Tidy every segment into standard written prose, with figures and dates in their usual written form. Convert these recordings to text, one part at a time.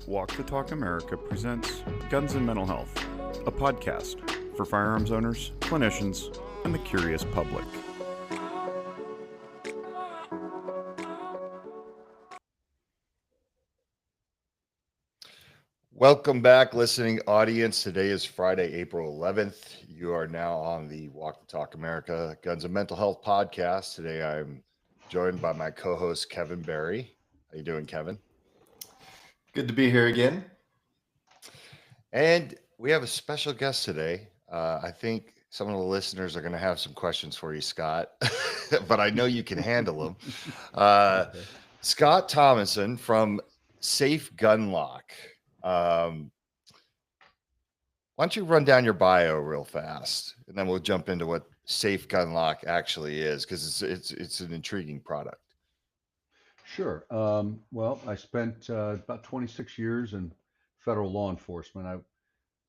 Walk the Talk America presents Guns and Mental Health, a podcast for firearms owners, clinicians, and the curious public. Welcome back, listening audience. Today is Friday, April 11th. You are now on the Walk the Talk America Guns and Mental Health podcast. Today I'm joined by my co-host, Kevin Berry. How you doing, Kevin? Good to be here again. And we have a special guest today. I think some of the listeners are going to have some questions for you, Scott, but I know you can handle them. Scot Thomasson from Safe Gun Lock. Why don't you run down your bio real fast, and then we'll jump into what Safe Gun Lock actually is, because it's an intriguing product. Sure. Well, I spent about 26 years in federal law enforcement. I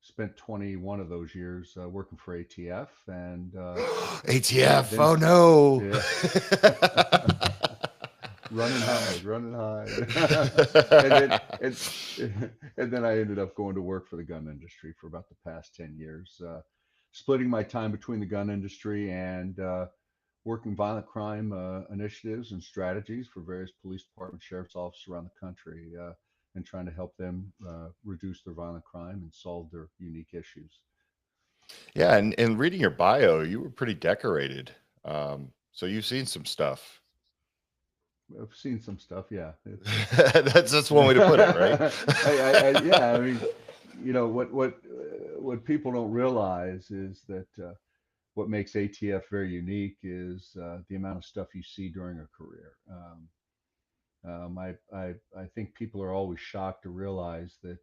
spent 21 of those years working for ATF and ATF. then, Oh no. yeah, running high. And then I ended up going to work for the gun industry for about the past 10 years, splitting my time between the gun industry and working violent crime initiatives and strategies for various police departments, sheriff's offices around the country, and trying to help them reduce their violent crime and solve their unique issues. Yeah, and reading your bio, you were pretty decorated. So you've seen some stuff. I've seen some stuff, yeah. That's one way to put it, right? Yeah, I mean, you know what people don't realize is that what makes ATF very unique is the amount of stuff you see during a career. I think people are always shocked to realize that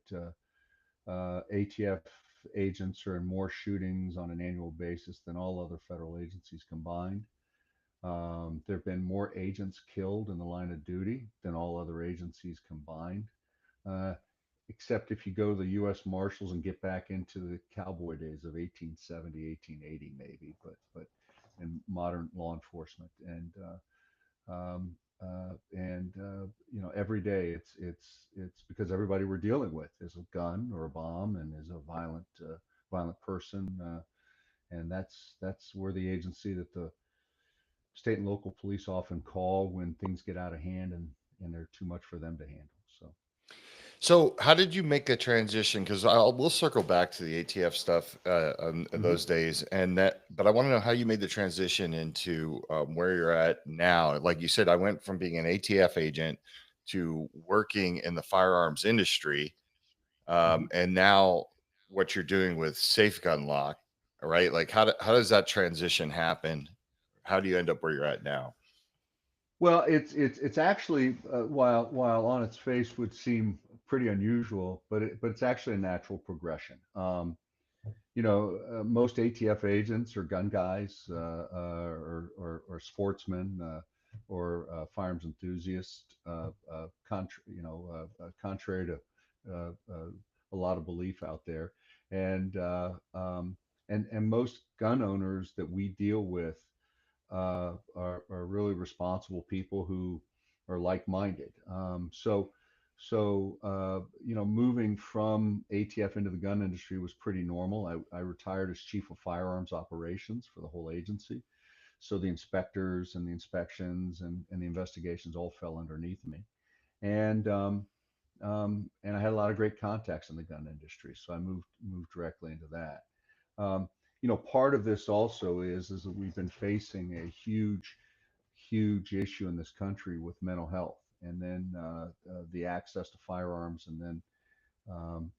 ATF agents are in more shootings on an annual basis than all other federal agencies combined. There have been more agents killed in the line of duty than all other agencies combined, uh, except if you go to the U.S. Marshals and get back into the cowboy days of 1870, 1880, maybe, but in modern law enforcement. Every day it's because everybody we're dealing with is a gun or a bomb and is a violent person, and that's where the agency that the state and local police often call when things get out of hand and they're too much for them to handle. So how did you make the transition? Because we'll circle back to the ATF stuff on Mhm. those days, but I want to know how you made the transition into where you're at now. Like you said, I went from being an ATF agent to working in the firearms industry, Mhm. and now what you're doing with Safe Gun Lock, right? Like how does that transition happen? How do you end up where you're at now? Well, it's actually while on its face would seem pretty unusual, but it's actually a natural progression. Most ATF agents are gun guys, or sportsmen, or firearms enthusiasts. Contrary to a lot of belief out there, and most gun owners that we deal with are really responsible people who are like-minded. Moving from ATF into the gun industry was pretty normal. I retired as chief of firearms operations for the whole agency. So the inspectors and the inspections and the investigations all fell underneath me. And and I had a lot of great contacts in the gun industry, so I moved directly into that. Part of this also is that we've been facing a huge issue in this country with mental health, and then the access to firearms, and then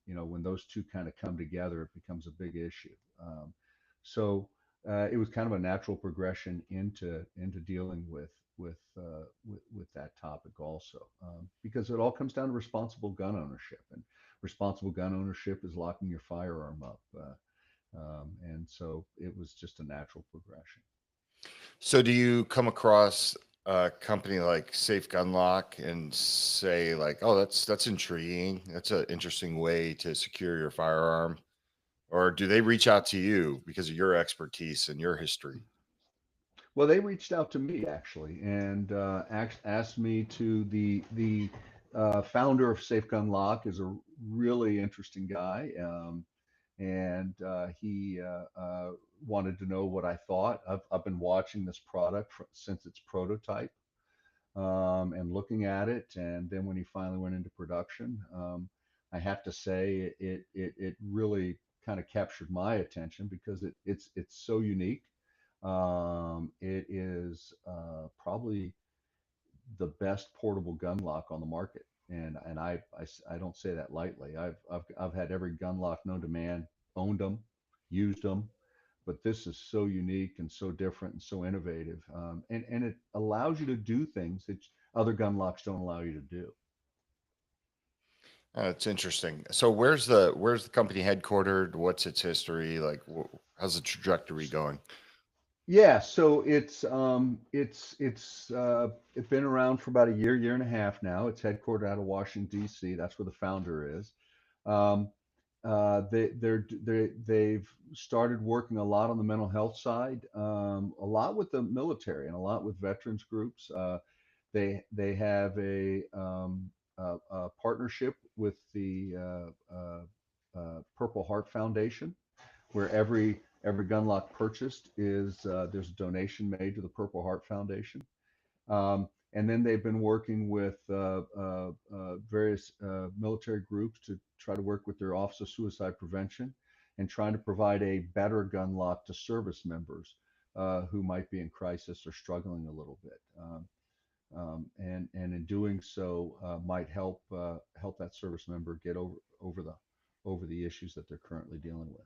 when those two kind of come together, it becomes a big issue. So it was kind of a natural progression into dealing with that topic also, because it all comes down to responsible gun ownership, and responsible gun ownership is locking your firearm up. And so it was just a natural progression. So do you come across a company like Safe Gun Lock and say like, "Oh, that's intriguing. That's an interesting way to secure your firearm," or do they reach out to you because of your expertise and your history? Well, they reached out to me actually, and asked me to the founder of Safe Gun Lock is a really interesting guy. And he wanted to know what I thought. I've been watching this product since its prototype, and looking at it. And then when he finally went into production, I have to say it really kind of captured my attention because it's so unique. It is probably the best portable gun lock on the market. And I don't say that lightly. I've had every gun lock known to man, owned them, used them, but this is so unique and so different and so innovative. And it allows you to do things that other gun locks don't allow you to do. It's interesting. So where's the company headquartered? What's its history? Like, how's the trajectory going? Yeah, so it's been around for about a year and a half now. It's headquartered out of Washington D.C. That's where the founder is. Um, they've started working a lot on the mental health side, a lot with the military and a lot with veterans groups. They have a partnership with the Purple Heart Foundation, where every gun lock purchased is there's a donation made to the Purple Heart Foundation. And then they've been working with various military groups to try to work with their Office of Suicide Prevention and trying to provide a better gun lock to service members who might be in crisis or struggling a little bit. And in doing so, might help that service member get over the issues that they're currently dealing with.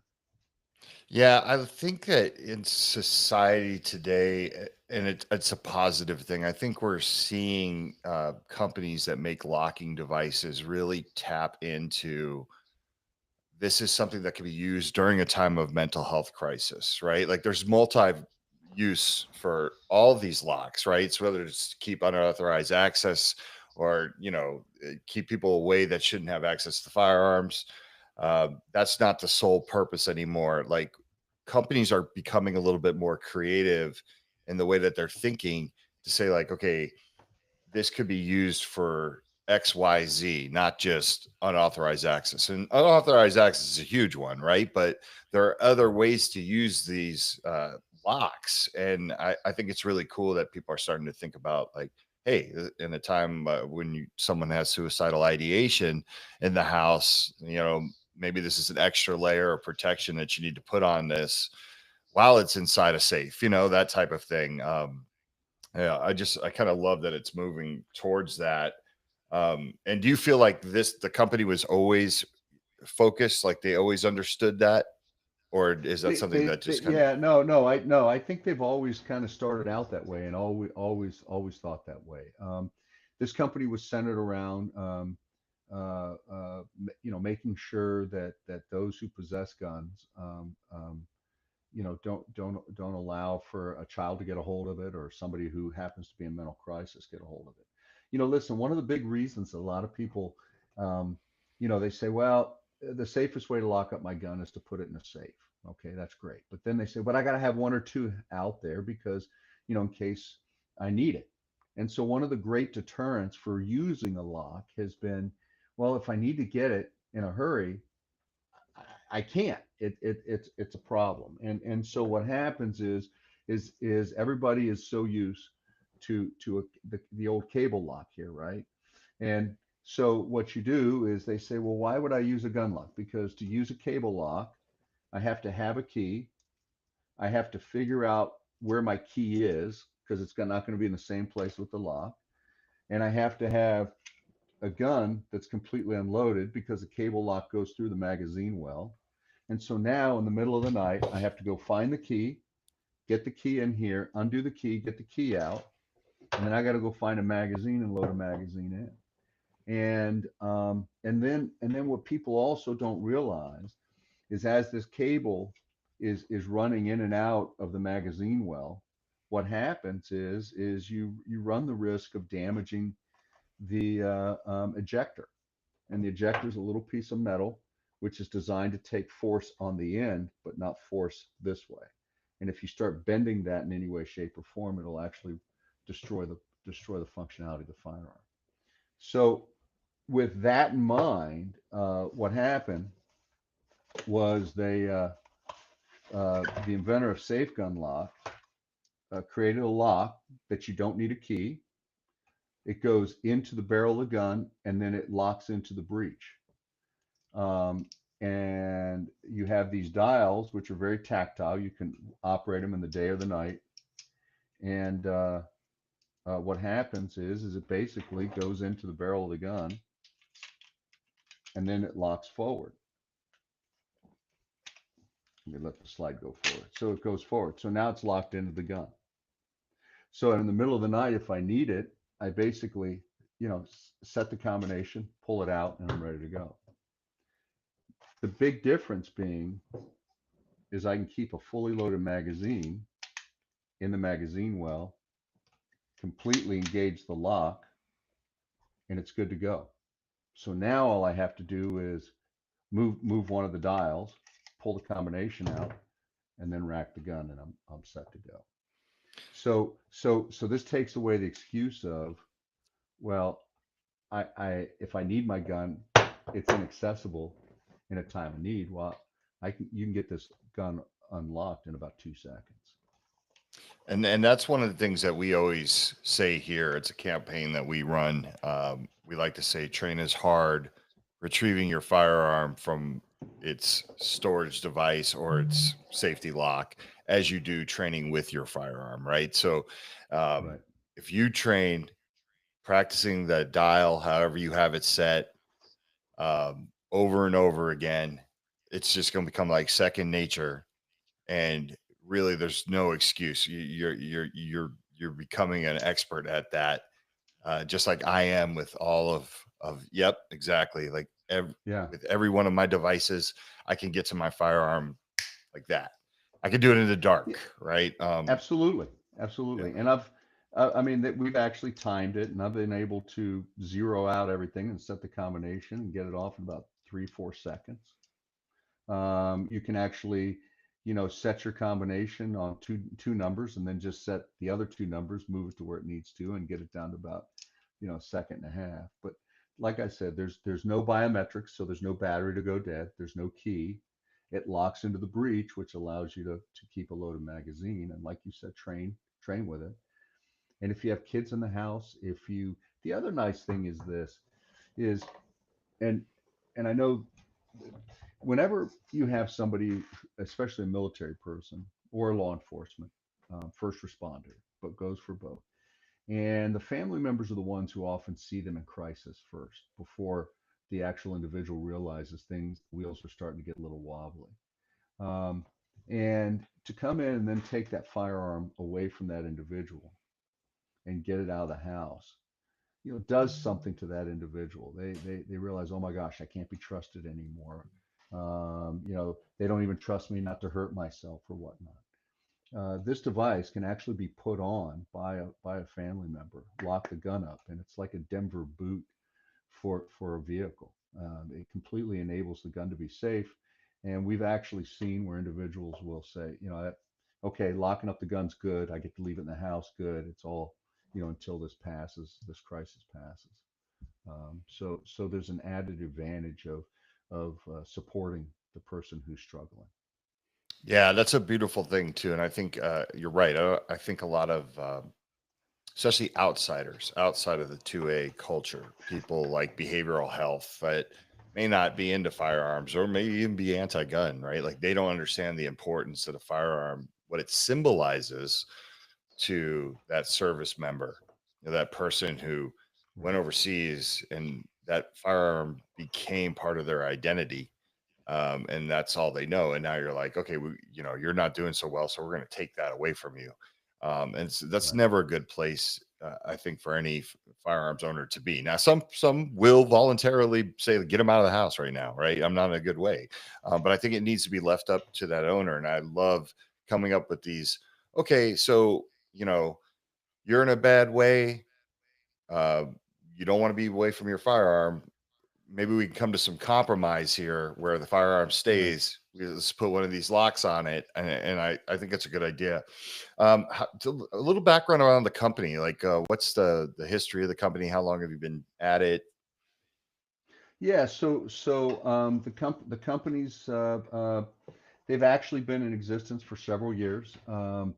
Yeah, I think that in society today, and it's a positive thing. I think we're seeing companies that make locking devices really tap into this is something that can be used during a time of mental health crisis, right? Like there's multi use for all of these locks, right? So whether it's to keep unauthorized access or, keep people away that shouldn't have access to firearms. That's not the sole purpose anymore. Like companies are becoming a little bit more creative in the way that they're thinking to say like, okay, this could be used for XYZ, not just unauthorized access. And unauthorized access is a huge one, right? But there are other ways to use these locks. And I think it's really cool that people are starting to think about like, hey, in a time when someone has suicidal ideation in the house, maybe this is an extra layer of protection that you need to put on this while it's inside a safe, that type of thing. Yeah, I kind of love that it's moving towards that. And do you feel like the company was always focused, like they always understood that, or is that something that just kind of? Yeah, no, I think they've always kind of started out that way and always thought that way. This company was centered around, making sure that those who possess guns, don't allow for a child to get a hold of it or somebody who happens to be in mental crisis get a hold of it. Listen, one of the big reasons a lot of people, um, they say, well, the safest way to lock up my gun is to put it in a safe. Okay, that's great. But then they say, but I got to have one or two out there because, in case I need it. And so one of the great deterrents for using a lock has been, well, if I need to get it in a hurry, I can't. It's a problem. And so what happens is everybody is so used the old cable lock here, right? And so what you do is they say, well, why would I use a gun lock? Because to use a cable lock, I have to have a key. I have to figure out where my key is because it's not going to be in the same place with the lock. And I have to have a gun that's completely unloaded because the cable lock goes through the magazine well. And so now in the middle of the night, I have to go find the key, get the key in here, undo the key, get the key out, and then I got to go find a magazine and load a magazine in. And then what people also don't realize is as this cable is running in and out of the magazine well, what happens is you run the risk of damaging the ejector. And the ejector is a little piece of metal which is designed to take force on the end, but not force this way. And if you start bending that in any way, shape, or form, it'll actually destroy the functionality of the firearm. So with that in mind, what happened was the inventor of Safe Gun Lock created a lock that you don't need a key. It goes into the barrel of the gun and then it locks into the breech. And you have these dials, which are very tactile. You can operate them in the day or the night. And what happens is it basically goes into the barrel of the gun and then it locks forward. Let me let the slide go forward. So it goes forward. So now it's locked into the gun. So in the middle of the night, if I need it, I basically, set the combination, pull it out, and I'm ready to go. The big difference being is I can keep a fully loaded magazine in the magazine well, completely engage the lock, and it's good to go. So now all I have to do is move one of the dials, pull the combination out, and then rack the gun, and I'm set to go. So this takes away the excuse of, well, if I need my gun, it's inaccessible in a time of need. Well, you can get this gun unlocked in about 2 seconds. And that's one of the things that we always say here. It's a campaign that we run. We like to say, train is hard, retrieving your firearm from its storage device or its safety lock as you do training with your firearm, right? So Right. if you train practicing the dial, however you have it set, over and over again, it's just going to become like second nature. And really, there's no excuse. You're becoming an expert at that, just like I am with all of. Yep, exactly. Like Yeah. with every one of my devices, I can get to my firearm like that. I can do it in the dark, right? Absolutely. Absolutely. Yeah. And I mean, that we've actually timed it, and I've been able to zero out everything and set the combination and get it off in about 3-4 seconds. You can actually, set your combination on two numbers and then just set the other two numbers, move it to where it needs to, and get it down to about, a second and a half. But like I said, there's no biometrics, so there's no battery to go dead. There's no key. It locks into the breech, which allows you to keep a loaded magazine. And like you said, train with it. And if you have kids in the house, the other nice thing is this is, and I know whenever you have somebody, especially a military person or law enforcement, first responder, but goes for both. And the family members are the ones who often see them in crisis first before the actual individual realizes wheels are starting to get a little wobbly. Um, and to come in and then take that firearm away from that individual and get it out of the house, does something to that individual. They realize, oh my gosh, I can't be trusted anymore. They don't even trust me not to hurt myself or whatnot. This device can actually be put on by a family member, lock the gun up, and it's like a Denver boot for a vehicle. It completely enables the gun to be safe. And we've actually seen where individuals will say, okay, locking up the gun's good. I get to leave it in the house. Good. It's all, until this crisis passes. So there's an added advantage of supporting the person who's struggling. Yeah, that's a beautiful thing too. And I think you're right. I think a lot of especially outsiders outside of the 2A culture, people like behavioral health that may not be into firearms or may even be anti-gun, right? Like they don't understand the importance of the firearm, what it symbolizes to that service member, that person who went Right. overseas and that firearm became part of their identity. And that's all they know. And now you're like, okay, you're not doing so well, so we're going to take that away from you. And that's Right. never a good place, I think, for any firearms owner to be. Now, some will voluntarily say, get them out of the house right now, right? I'm not in a good way, but I think it needs to be left up to that owner. And I love coming up with these. Okay, so you're in a bad way. Uh, you don't want to be away from your firearm. Maybe we can come to some compromise here where the firearm Right. stays. Let's put one of these locks on it. And I think that's a good idea. A little background around the company, like what's the history of the company? How long have you been at it? Yeah, the companies they've actually been in existence for several years.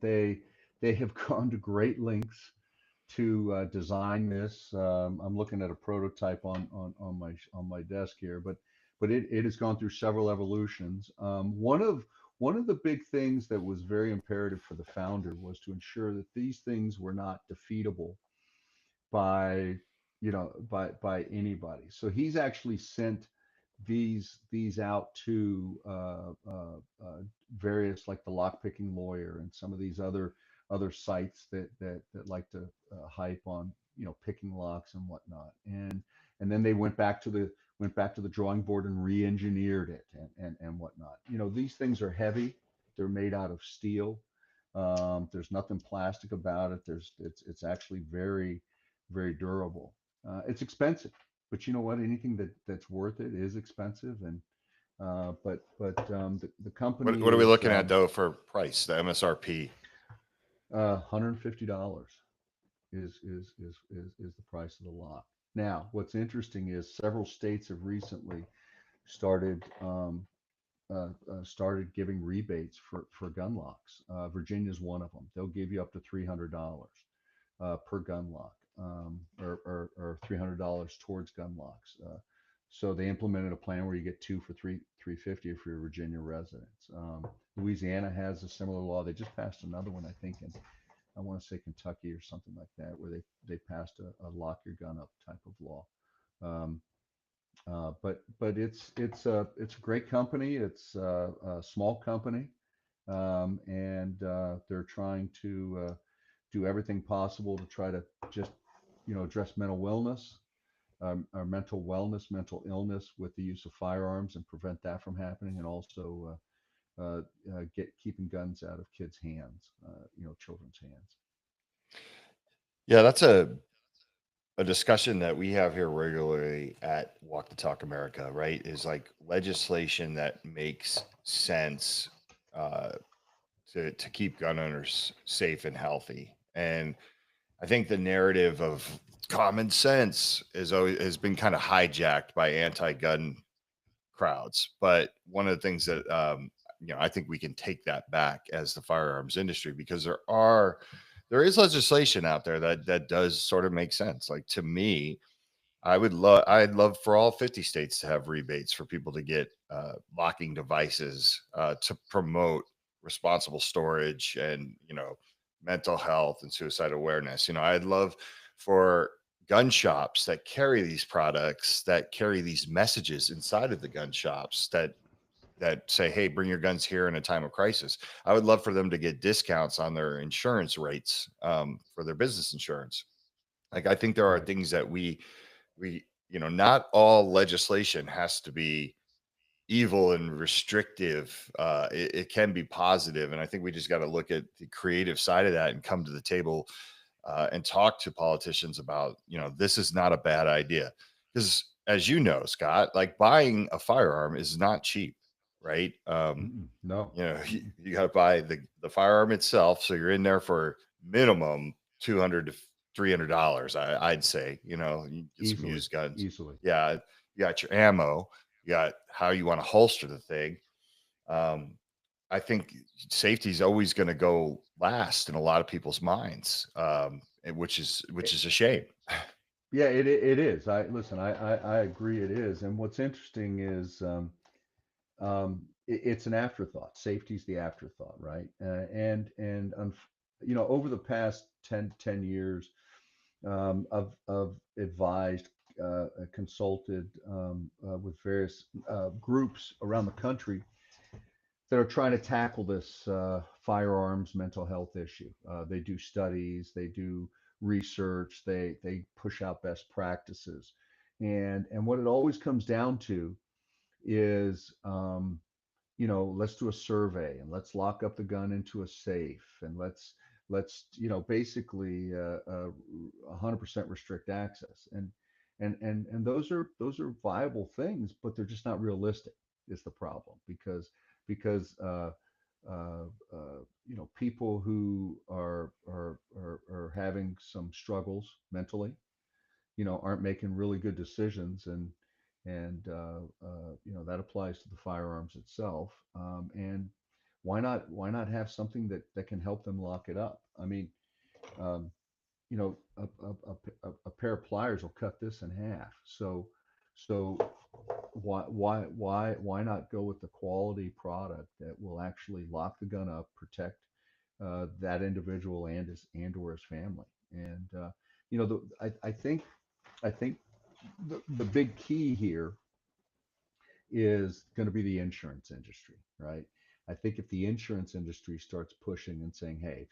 They have gone to great lengths to design this. I'm looking at a prototype on my desk here, but it has gone through several evolutions. One of the big things that was very imperative for the founder was to ensure that these things were not defeatable by by anybody. So he's actually sent these out to various, like the lockpicking lawyer and some of these other sites that like to hype on picking locks and whatnot. And then they went back to the drawing board and re-engineered it and whatnot. These things are heavy. They're made out of steel. There's nothing plastic about it. It's actually very durable. It's expensive, but you know what? Anything that's worth it is expensive. And the company What are we is looking at though for price, the MSRP? $150 is the price of the lock. Now, what's interesting is several states have recently started started giving rebates for gun locks. Virginia's one of them. They'll give you up to $300 per gun lock, or $300 towards gun locks. So they implemented a plan where you get two for 350 if you're a Virginia residents. Louisiana has a similar law. They just passed another one, I think, in I want to say Kentucky or something like that, where they passed a lock your gun up type of law. Um, but it's a great company. It's a small company, and they're trying to do everything possible to try to just address mental wellness, or mental wellness, mental illness with the use of firearms and prevent that from happening, and also get keeping guns out of kids' hands, children's hands. Yeah, that's a discussion that we have here regularly at Walk the Talk America, right? Is like legislation that makes sense uh, to keep gun owners safe and healthy. And I think the narrative of common sense is always has been kind of hijacked by anti-gun crowds. But one of the things that I think we can take that back as the firearms industry, because there is legislation out there that does sort of make sense. Like, to me, I'd love for all 50 states to have rebates for people to get locking devices to promote responsible storage and mental health and suicide awareness. I'd love for gun shops that carry these products, that carry these messages inside of the gun shops, that say, hey, bring your guns here in a time of crisis. I would love for them to get discounts on their insurance rates, for their business insurance. Like, I think there are Right. things that we not all legislation has to be evil and restrictive. It can be positive, and I think we just got to look at the creative side of that and come to the table and talk to politicians about, this is not a bad idea. Because, as you know, Scott, like, buying a firearm is not cheap, right? No. You got to buy the firearm itself, so you're in there for minimum 200 to $300. I'd say, you get some Easily, used guns. easily. Yeah, you got your ammo, you got how you want to holster the thing. Um, I think safety is always going to go last in a lot of people's minds, which is a shame. Yeah, it is. I agree it is. And what's interesting is it's an afterthought. Safety's the afterthought, right? Over the past 10 years, I've advised, consulted with various groups around the country that are trying to tackle this firearms mental health issue. They do studies, they do research, they push out best practices, and what it always comes down to is, let's do a survey and let's lock up the gun into a safe, and let's basically 100% restrict access, and those are viable things, but they're just not realistic is the problem, because people who are having some struggles mentally, aren't making really good decisions, and that applies to the firearms itself. And why not have something that can help them lock it up? I mean, um, a pair of pliers will cut this in half. So why not go with the quality product that will actually lock the gun up, protect that individual and or his family? And I think the big key here is going to be the insurance industry, right? I think if the insurance industry starts pushing and saying, hey,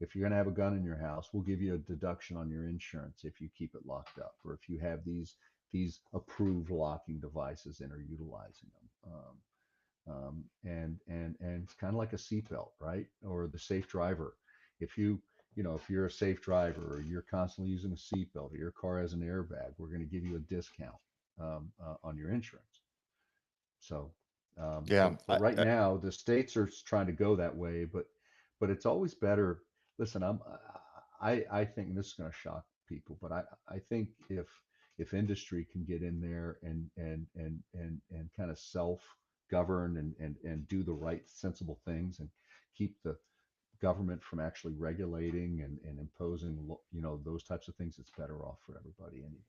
if you're going to have a gun in your house, we'll give you a deduction on your insurance if you keep it locked up, or if you have these approved locking devices and are utilizing them. And it's kind of like a seatbelt, right? Or the safe driver. If if you're a safe driver, or you're constantly using a seatbelt, or your car has an airbag, we're going to give you a discount on your insurance. So, Yeah. but right now the states are trying to go that way, but it's always better. Listen, I think this is going to shock people, but I think if industry can get in there and kind of self govern and do the right sensible things and keep the government from actually regulating and imposing those types of things, it's better off for everybody anyway.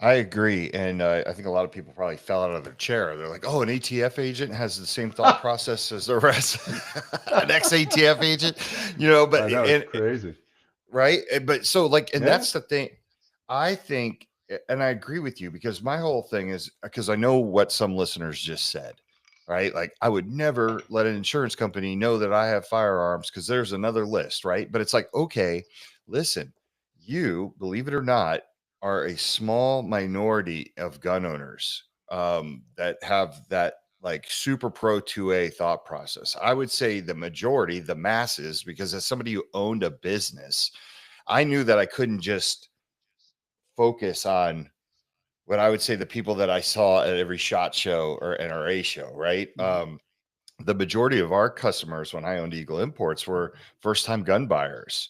I agree, and I think a lot of people probably fell out of their chair. They're like, "Oh, an ATF agent has the same thought process as the rest, an ex-ATF agent," I But know, it's crazy. right, but so like, and Yeah. that's the thing. I think, and I agree with you because my whole thing is because I know what some listeners just said, right? Like, I would never let an insurance company know that I have firearms because there's another list, right? But it's like, okay, listen, you believe it or not are a small minority of gun owners that have that like super pro 2A thought process. I would say the majority, the masses, because as somebody who owned a business, I knew that I couldn't just focus on what I would say the people that I saw at every SHOT Show or NRA show, right? The majority of our customers when I owned Eagle Imports were first time gun buyers.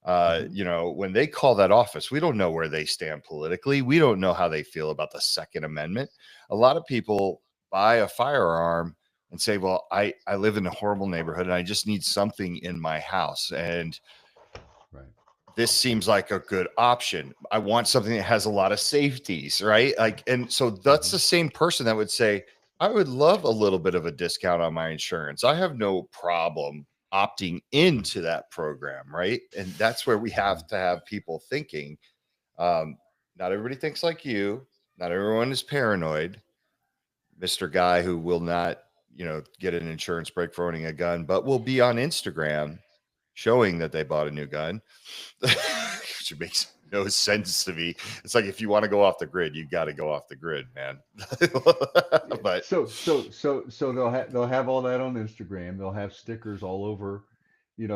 Hmm. When they call that office, we don't know where they stand politically. We don't know how they feel about the Second Amendment. A lot of people buy a firearm and say, well, I live in a horrible neighborhood and I just need something in my house. And Right. this seems like a good option. I want something that has a lot of safeties, right? Like, and so that's Hmm. the same person that would say, I would love a little bit of a discount on my insurance. I have no problem opting into that program, right? And that's where we Hmm. have to have people thinking. Um, Not everybody thinks like you. Not everyone is paranoid. Mr. Guy who will not, get an insurance break for owning a gun, but will be on Instagram showing that they bought a new gun, which makes no sense to me. It's like if you want to go off the grid, you got to go off the grid, man. Yeah. But So they'll have all that on Instagram. They'll have stickers all over,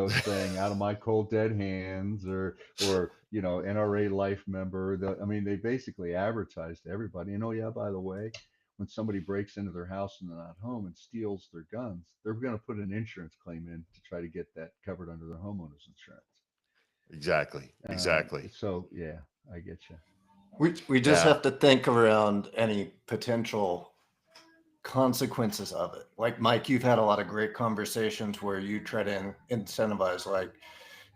saying "out of my cold dead hands" or NRA life member. I mean, they basically advertise to everybody. And oh yeah, by the way, when somebody breaks into their house and they're not home and steals their guns, they're going to put an insurance claim in to try to get that covered under their homeowners insurance. exactly. So yeah, I get you. We just Yeah. have to think around any potential consequences of it. Like Mike, you've had a lot of great conversations where you try to incentivize like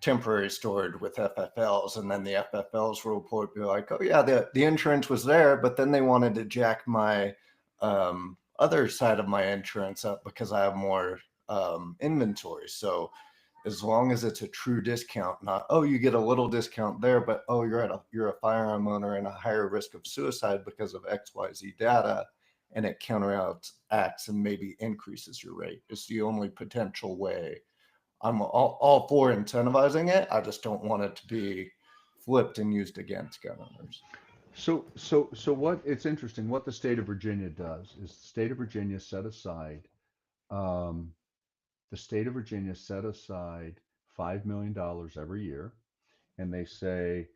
temporary storage with FFLs, and then the FFLs will report be like, oh yeah, the insurance was there, but then they wanted to jack my other side of my insurance up because I have more inventory. So as long as it's a true discount, not oh you get a little discount there, but oh you're a firearm owner and a higher risk of suicide because of XYZ data, and it counteracts and maybe increases your rate. It's the only potential way. I'm all for incentivizing it. I just don't want it to be flipped and used against gun owners. So what it's interesting what the state of Virginia does is the state of Virginia um, set aside $5 million every year, and they say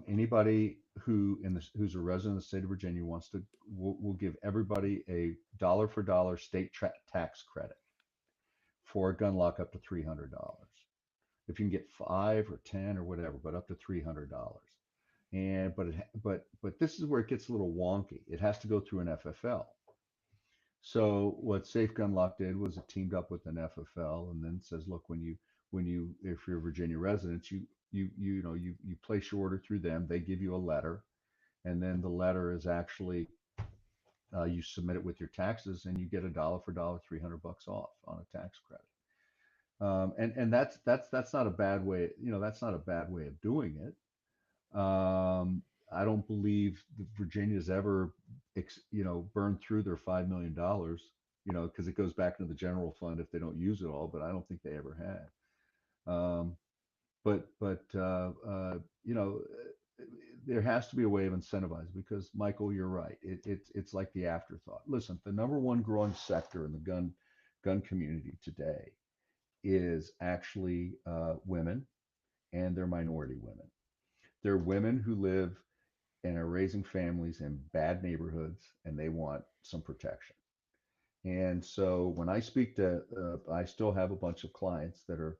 anybody who's a resident of the state of Virginia wants to will give everybody a dollar for dollar state tax credit for a gun lock up to $300. If you can get 5 or 10 or whatever, but up to $300. And but this is where it gets a little wonky. It has to go through an FFL. So what Safe Gun Lock did was it teamed up with an FFL and then says, look, when you if you're a Virginia resident, you place your order through them. They give you a letter, and then the letter is actually you submit it with your taxes, and you get a dollar for dollar, $300 off on a tax credit. And that's not a bad way. That's not a bad way of doing it. I don't believe that Virginia's ever, burned through their $5 million, because it goes back into the general fund if they don't use it all. But I don't think they ever had. But there has to be a way of incentivizing because Michael, you're right. It's like the afterthought. Listen, the number one growing sector in the gun community today is actually women, and they're minority women. They're women who live and are raising families in bad neighborhoods, and they want some protection. And so when I speak to, I still have a bunch of clients that are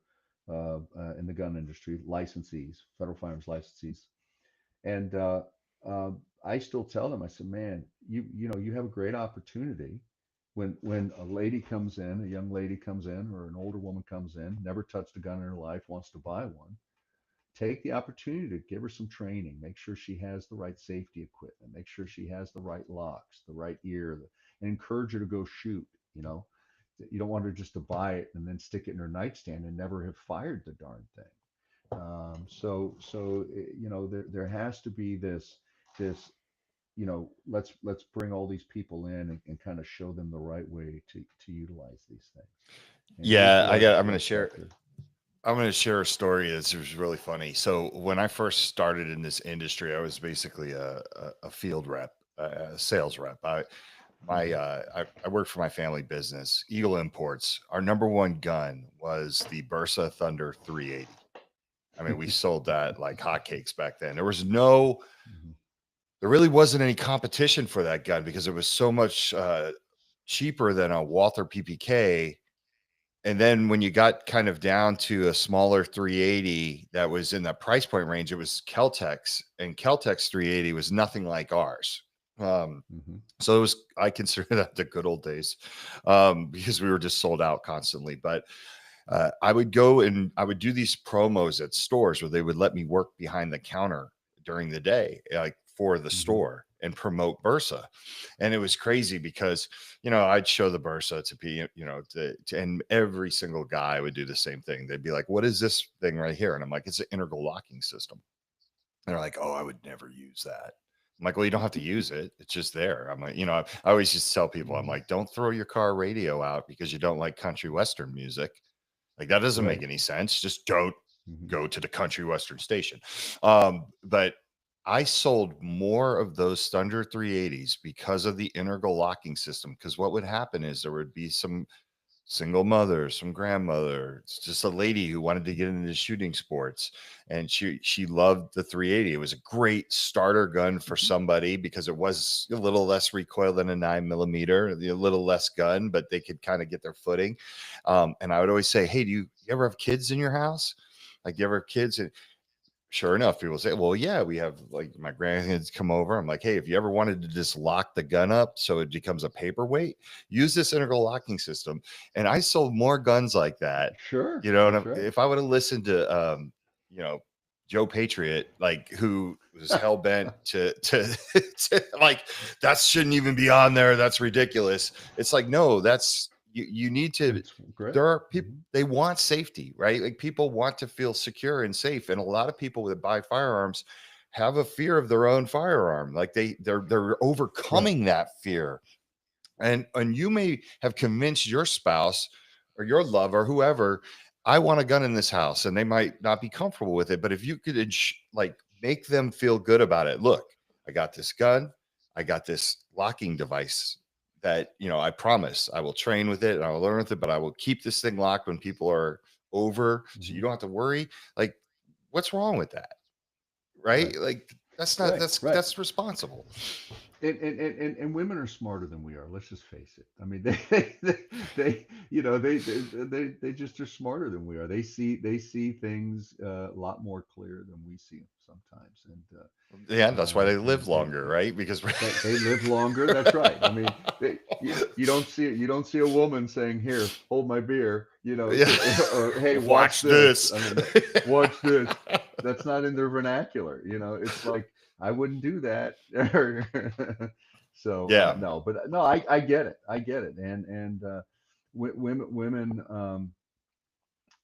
in the gun industry, licensees, federal firearms licensees, and I still tell them, I said, man, you have a great opportunity when a lady comes in, a young lady comes in, or an older woman comes in, never touched a gun in her life, wants to buy one. Take the opportunity to give her some training, make sure she has the right safety equipment, make sure she has the right locks, the right ear, and encourage her to go shoot. You don't want her just to buy it and then stick it in her nightstand and never have fired the darn thing. There has to be this, let's bring all these people in and kind of show them the right way to utilize these things. And here's Yeah, where I I'm feel going to share. sector. I'm going to share a story that's was really funny. So when I first started in this industry, I was basically a field rep, a sales rep. I worked for my family business, Eagle Imports. Our number one gun was the Bursa Thunder 380. I mean, we sold that like hotcakes back then. There really wasn't any competition for that gun because it was so much cheaper than a Walther PPK. And then when you got kind of down to a smaller 380 that was in the price point range, it was Keltec's, and Keltec's 380 was nothing like ours. So I consider that the good old days because we were just sold out constantly. But I would go and I would do these promos at stores where they would let me work behind the counter during the day, like for the store, and promote Bursa. And it was crazy because, I'd show the Bursa to be, and every single guy would do the same thing. They'd be like, what is this thing right here? And I'm like, it's an integral locking system. And they're like, oh, I would never use that. I'm like, well, you don't have to use it. It's just there. I'm like, I always just tell people, I'm like, don't throw your car radio out because you don't like country Western music. Like that doesn't make any sense. Just don't go to the country Western station. But I sold more of those Thunder 380s because of the integral locking system. Because what would happen is there would be some single mother, some grandmother, it's just a lady who wanted to get into shooting sports, and she loved the 380. It was a great starter gun for somebody because it was a little less recoil than a 9mm, a little less gun, but they could kind of get their footing. And I would always say, hey, do you ever have kids in your house? Like, do you ever have kids? And sure enough, people say, well, yeah, we have, like, my grandkids come over. I'm like, hey, if you ever wanted to just lock the gun up so it becomes a paperweight, use this integral locking system. And I sold more guns like that. Sure. And if I would have listened to, Joe Patriot, like, who was hell bent to like, that shouldn't even be on there. That's ridiculous. It's like, no, you need to. There are people, they want safety, right? Like, people want to feel secure and safe. And a lot of people that buy firearms have a fear of their own firearm. Like they're overcoming that fear. And you may have convinced your spouse or your lover, whoever, I want a gun in this house, and they might not be comfortable with it. But if you could like make them feel good about it, look, I got this gun, I got this locking device that, I promise I will train with it and I will learn with it, but I will keep this thing locked when people are over. So you don't have to worry. Like, what's wrong with that? Right? Like, that's not, that's responsible. and women are smarter than we are. Let's just face it. I mean, they you know, they just are smarter than we are. They see things a lot more clear than we see them sometimes. Yeah, that's why they live And longer, right? Because they live longer. That's right. I mean, you don't see a woman saying, "Here, hold my beer," yeah. or "Hey, watch Watch this." this. I mean, watch this. That's not in their vernacular. It's like I wouldn't do that. So Yeah. no, but no, I get it. I get it. And women,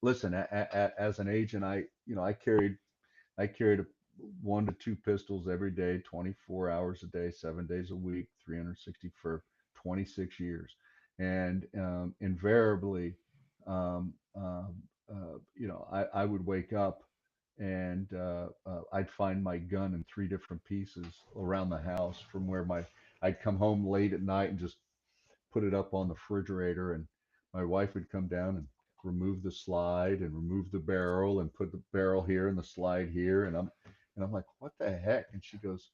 listen. As an agent, I carried 1 to 2 pistols every day, 24 hours a day, 7 days a week, 360 for 26 years. And invariably, um, I would wake up and I'd find my gun in 3 different pieces around the house from where I'd come home late at night and just put it up on the refrigerator, and my wife would come down and remove the slide and remove the barrel and put the barrel here and the slide here, and I'm like, what the heck? And she goes,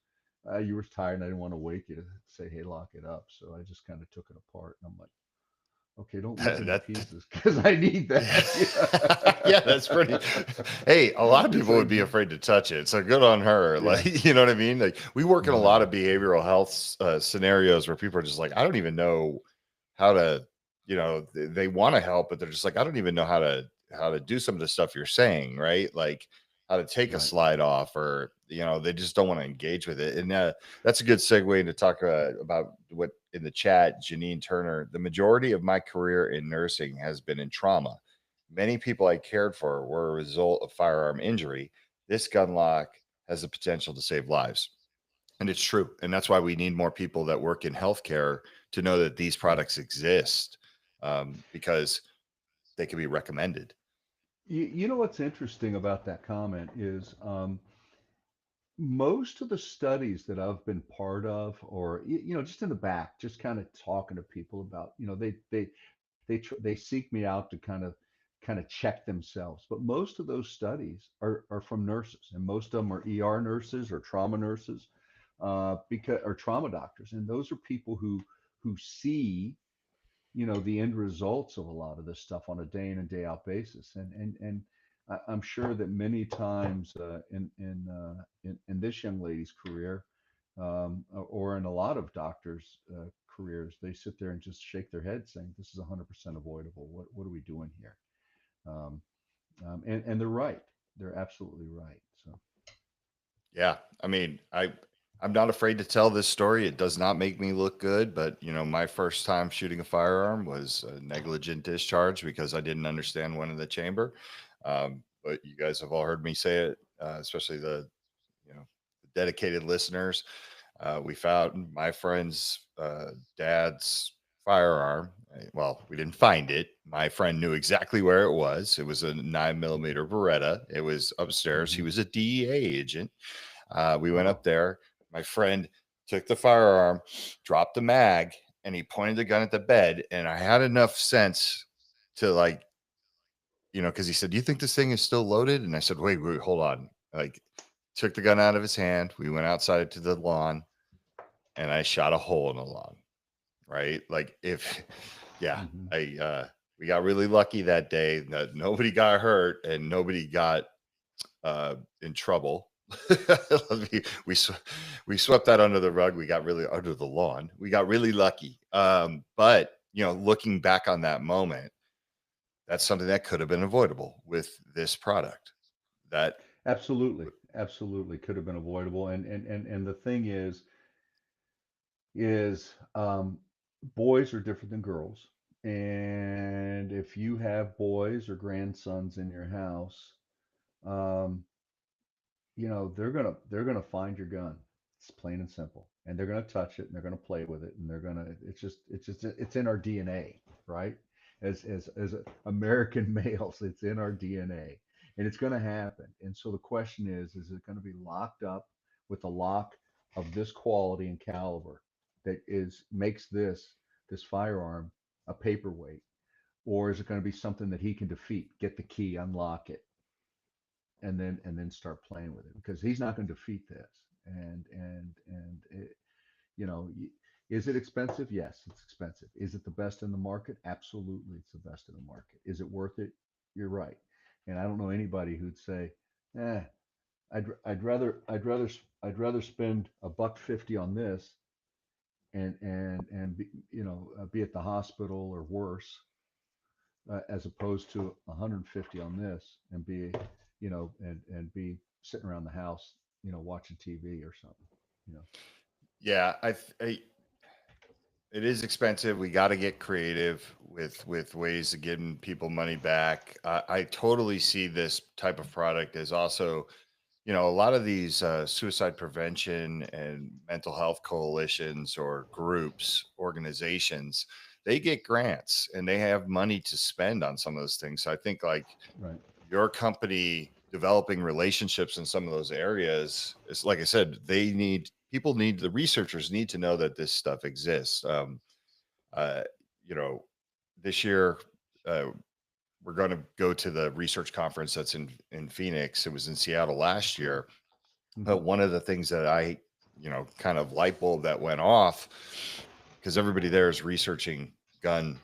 you were tired and I didn't want to wake you to say, hey, lock it up. So I just kind of took it apart, and I'm like, okay, don't rip it in That pieces because I need yeah. that. Yeah, that's pretty. Hey, a lot of It's people would like, be afraid to touch it. So good on her. yeah, Like, you know what I mean? Like, we work in a lot of no, behavioral health scenarios where people are just like, I don't even know how to, they want to help, but they're just like, I don't even know how to do some of the stuff you're saying, right? Like how to take a right. slide off, or they just don't want to engage with it. And that's a good segue into talk about what in the chat. Janine Turner: the majority of my career in nursing has been in trauma. Many people I cared for were a result of firearm injury. This gun lock has the potential to save lives. And it's true. And that's why we need more people that work in healthcare to know that these Yeah. products exist, because they can be recommended. You know what's interesting about that comment is most of the studies that I've been part of, or just in the back, just kind of talking to people about, they seek me out to kind of check themselves. But most of those studies are from nurses, and most of them are ER nurses or trauma nurses, because or trauma doctors, and those are people who see the end results of a lot of this stuff on a day in and day out basis. And I'm sure that many times in this young lady's career, or in a lot of doctors' careers, they sit there and just shake their head saying, this is 100% avoidable. What are we doing here? um, and they're right. They're absolutely right. So Yeah. I mean, I'm not afraid to tell this story. It does not make me look good, but my first time shooting a firearm was a negligent discharge because I didn't understand one in the chamber. But you guys have all heard me say it, especially the dedicated listeners. We found my friend's dad's firearm. Well, we didn't find it. My friend knew exactly where it was. It was a 9mm Beretta. It was upstairs. He mhm. was a DEA agent. We went Wow. up there. My friend took the firearm, dropped the mag, and he pointed the gun at the bed. And I had enough sense to, like, because he said, "Do you think this thing is still loaded?" And I said, "Wait, wait, hold on." Like, took the gun out of his hand. We went outside to the lawn, and I shot a hole in the lawn. Right? Like, if, yeah, Hmm. we got really lucky that day that nobody got hurt and nobody got in trouble. we we swept that under the rug. We got really under the lawn. We got really lucky. But looking back on that moment, that's something that could have been avoidable with this product. That Absolutely, absolutely could have been avoidable. And the thing is boys are different than girls. And if you have boys or grandsons in your house, um, they're gonna find your gun. It's plain and simple. And they're gonna touch it and they're gonna play with it and it's in our DNA, right? As American males, it's in our DNA, and it's gonna happen. And so the question is it gonna be locked up with a lock of this quality and caliber that is makes this firearm a paperweight, or is it going to be something that he can defeat, get the key, unlock it, and then start playing with it? Because he's not going to defeat this. And is it expensive? Yes, it's expensive. Is it the best in the market? Absolutely, it's the best in the market. Is it worth it? You're right. And I don't know anybody who'd say, eh, I'd rather spend $1.50 on this and be at the hospital or worse, as opposed to 150 on this and be sitting around the house, watching TV or something, you know. Yeah, it is expensive. We got to get creative with ways of getting people money back. I totally see this type of product as also, a lot of these suicide prevention and mental health coalitions or groups, organizations, they get grants and they have money to spend on some of those things. So I think like Right. your company developing relationships in some of those areas is, like I said, the researchers need to know that this stuff exists. Uh, you know, this year, uh, we're going to go to the research conference that's in Phoenix. It was in Seattle last year, Hmm. but one of the things that kind of light bulb that went off, because everybody there is researching gun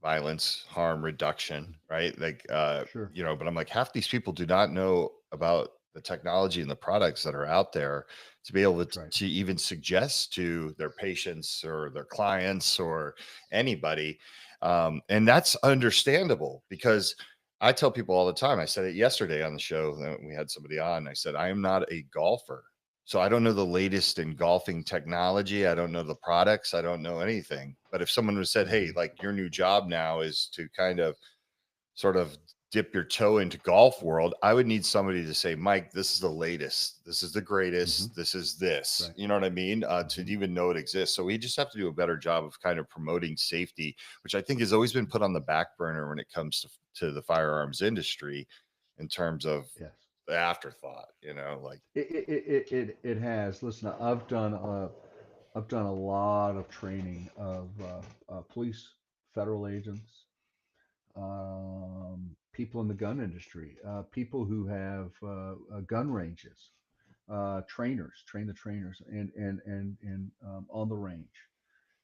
violence, harm reduction, right? Like, Sure. but I'm like, half these people do not know about the technology and the products that are out there to be able That's right. to even suggest to their patients or their clients or anybody. And that's understandable because I tell people all the time, I said it yesterday on the show that we had somebody on. I said, I am not a golfer. So I don't know the latest in golfing technology. I don't know the products. I don't know anything. But if someone was said, "Hey, Hmm. like your new job now is to kind of sort of dip your toe into golf world," I would need somebody to say, "Mike, this is the latest. This is the Hmm. greatest. This is this." Right. You know what I mean? To Hmm. even know it exists. So we just have to do a better job of kind of promoting safety, which I think has always been put on the back burner when it comes to the firearms industry in terms of Yes. the afterthought, like. It has. Listen, I've done a lot of training of police, federal agents, people in the gun industry, people who have gun ranges, trainers, train the trainers, and on the range,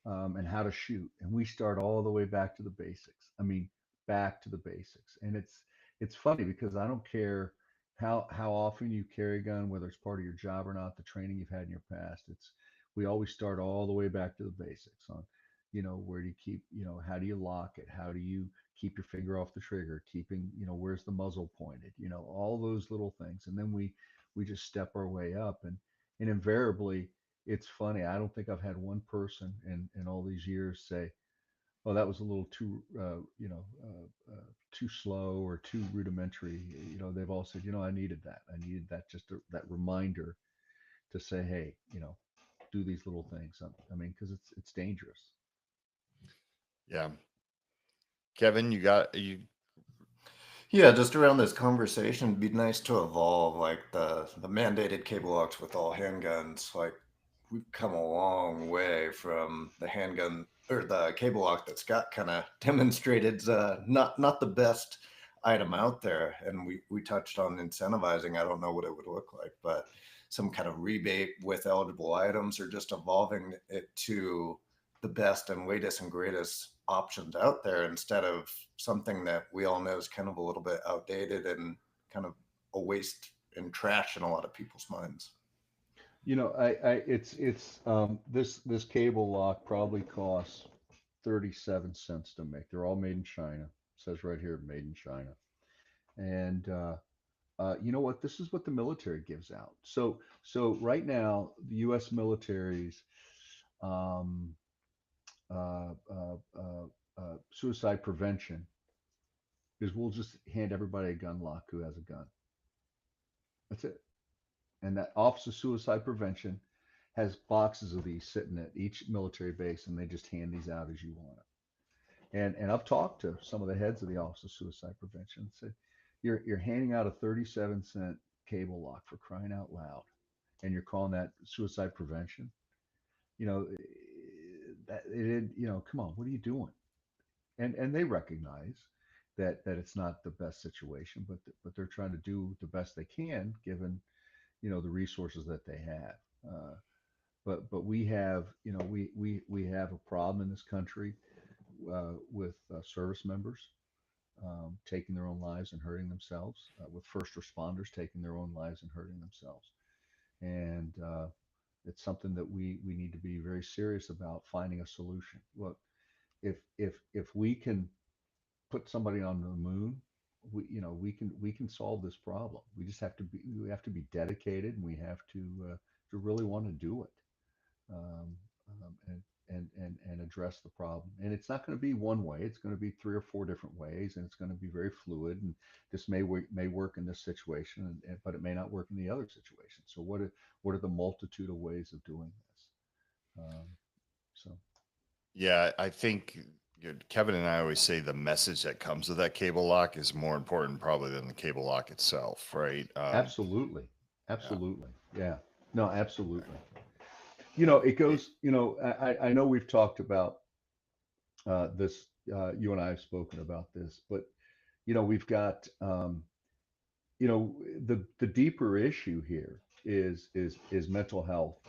and how to shoot. And we start all the way back to the basics. I mean, back to the basics. And it's funny because I don't care how often you carry a gun, whether it's part of your job or not, the training you've had in your past. We always start all the way back to the basics on, where do you keep, how do you lock it? How do you keep your finger off the trigger? Keeping, where's the muzzle pointed? All those little things. And then we just step our way up, and invariably it's funny. I don't think I've had one person in all these years say, "Oh, that was a little too, too slow or too rudimentary." They've all said, "I needed that. I needed that that reminder to say, hey, do these little things." I mean, because it's dangerous. Yeah. Kevin, you. Yeah, just around this conversation, it'd be nice to evolve like the mandated cable locks with all handguns. Like we've come a long way from the handgun or the cable lock that Scott kind of demonstrated. Not the best item out there, and we touched on incentivizing. I don't know what it would look like, but some kind of rebate with eligible items, or just evolving it to the best and latest and greatest options out there instead of something that we all know is kind of a little bit outdated and kind of a waste and trash in a lot of people's minds. This cable lock probably costs 37 cents to make. They're all made in China. It says right here, made in China. And you know what? This is what the military gives out. So right now, the U.S. military's um, suicide prevention is we'll just hand everybody a gun lock who has a gun. That's it. And that Office of Suicide Prevention has boxes of these sitting at each military base, and they just hand these out as you want it. And I've talked to some of the heads of the Office of Suicide Prevention and said, you're handing out a 37-cent cable lock, for crying out loud, and you're calling that suicide prevention. You know come on, what are you doing? And they recognize that it's not the best situation, but they're trying to do the best they can given the resources that they have. but we have, we have a problem in this country with service members taking their own lives and hurting themselves, with first responders taking their own lives and hurting themselves. And it's something that we need to be very serious about finding a solution. Look, if we can put somebody on the moon, we can solve this problem. We have to be dedicated, and we have to really want to do it, um, and address the problem. And it's not going to be one way. It's going to be three or four different ways, and it's going to be very fluid. And this may work in this situation, but it may not work in the other situation. So what are the multitude of ways of doing this? Um, so Yeah, I think Kevin and I always say the message that comes with that cable lock is more important probably than the cable lock itself, right? absolutely, Yeah. absolutely, yeah, no, Okay. absolutely. It It- goes. I know we've talked about this. You and I have spoken about this, but we've got the deeper issue here is mental health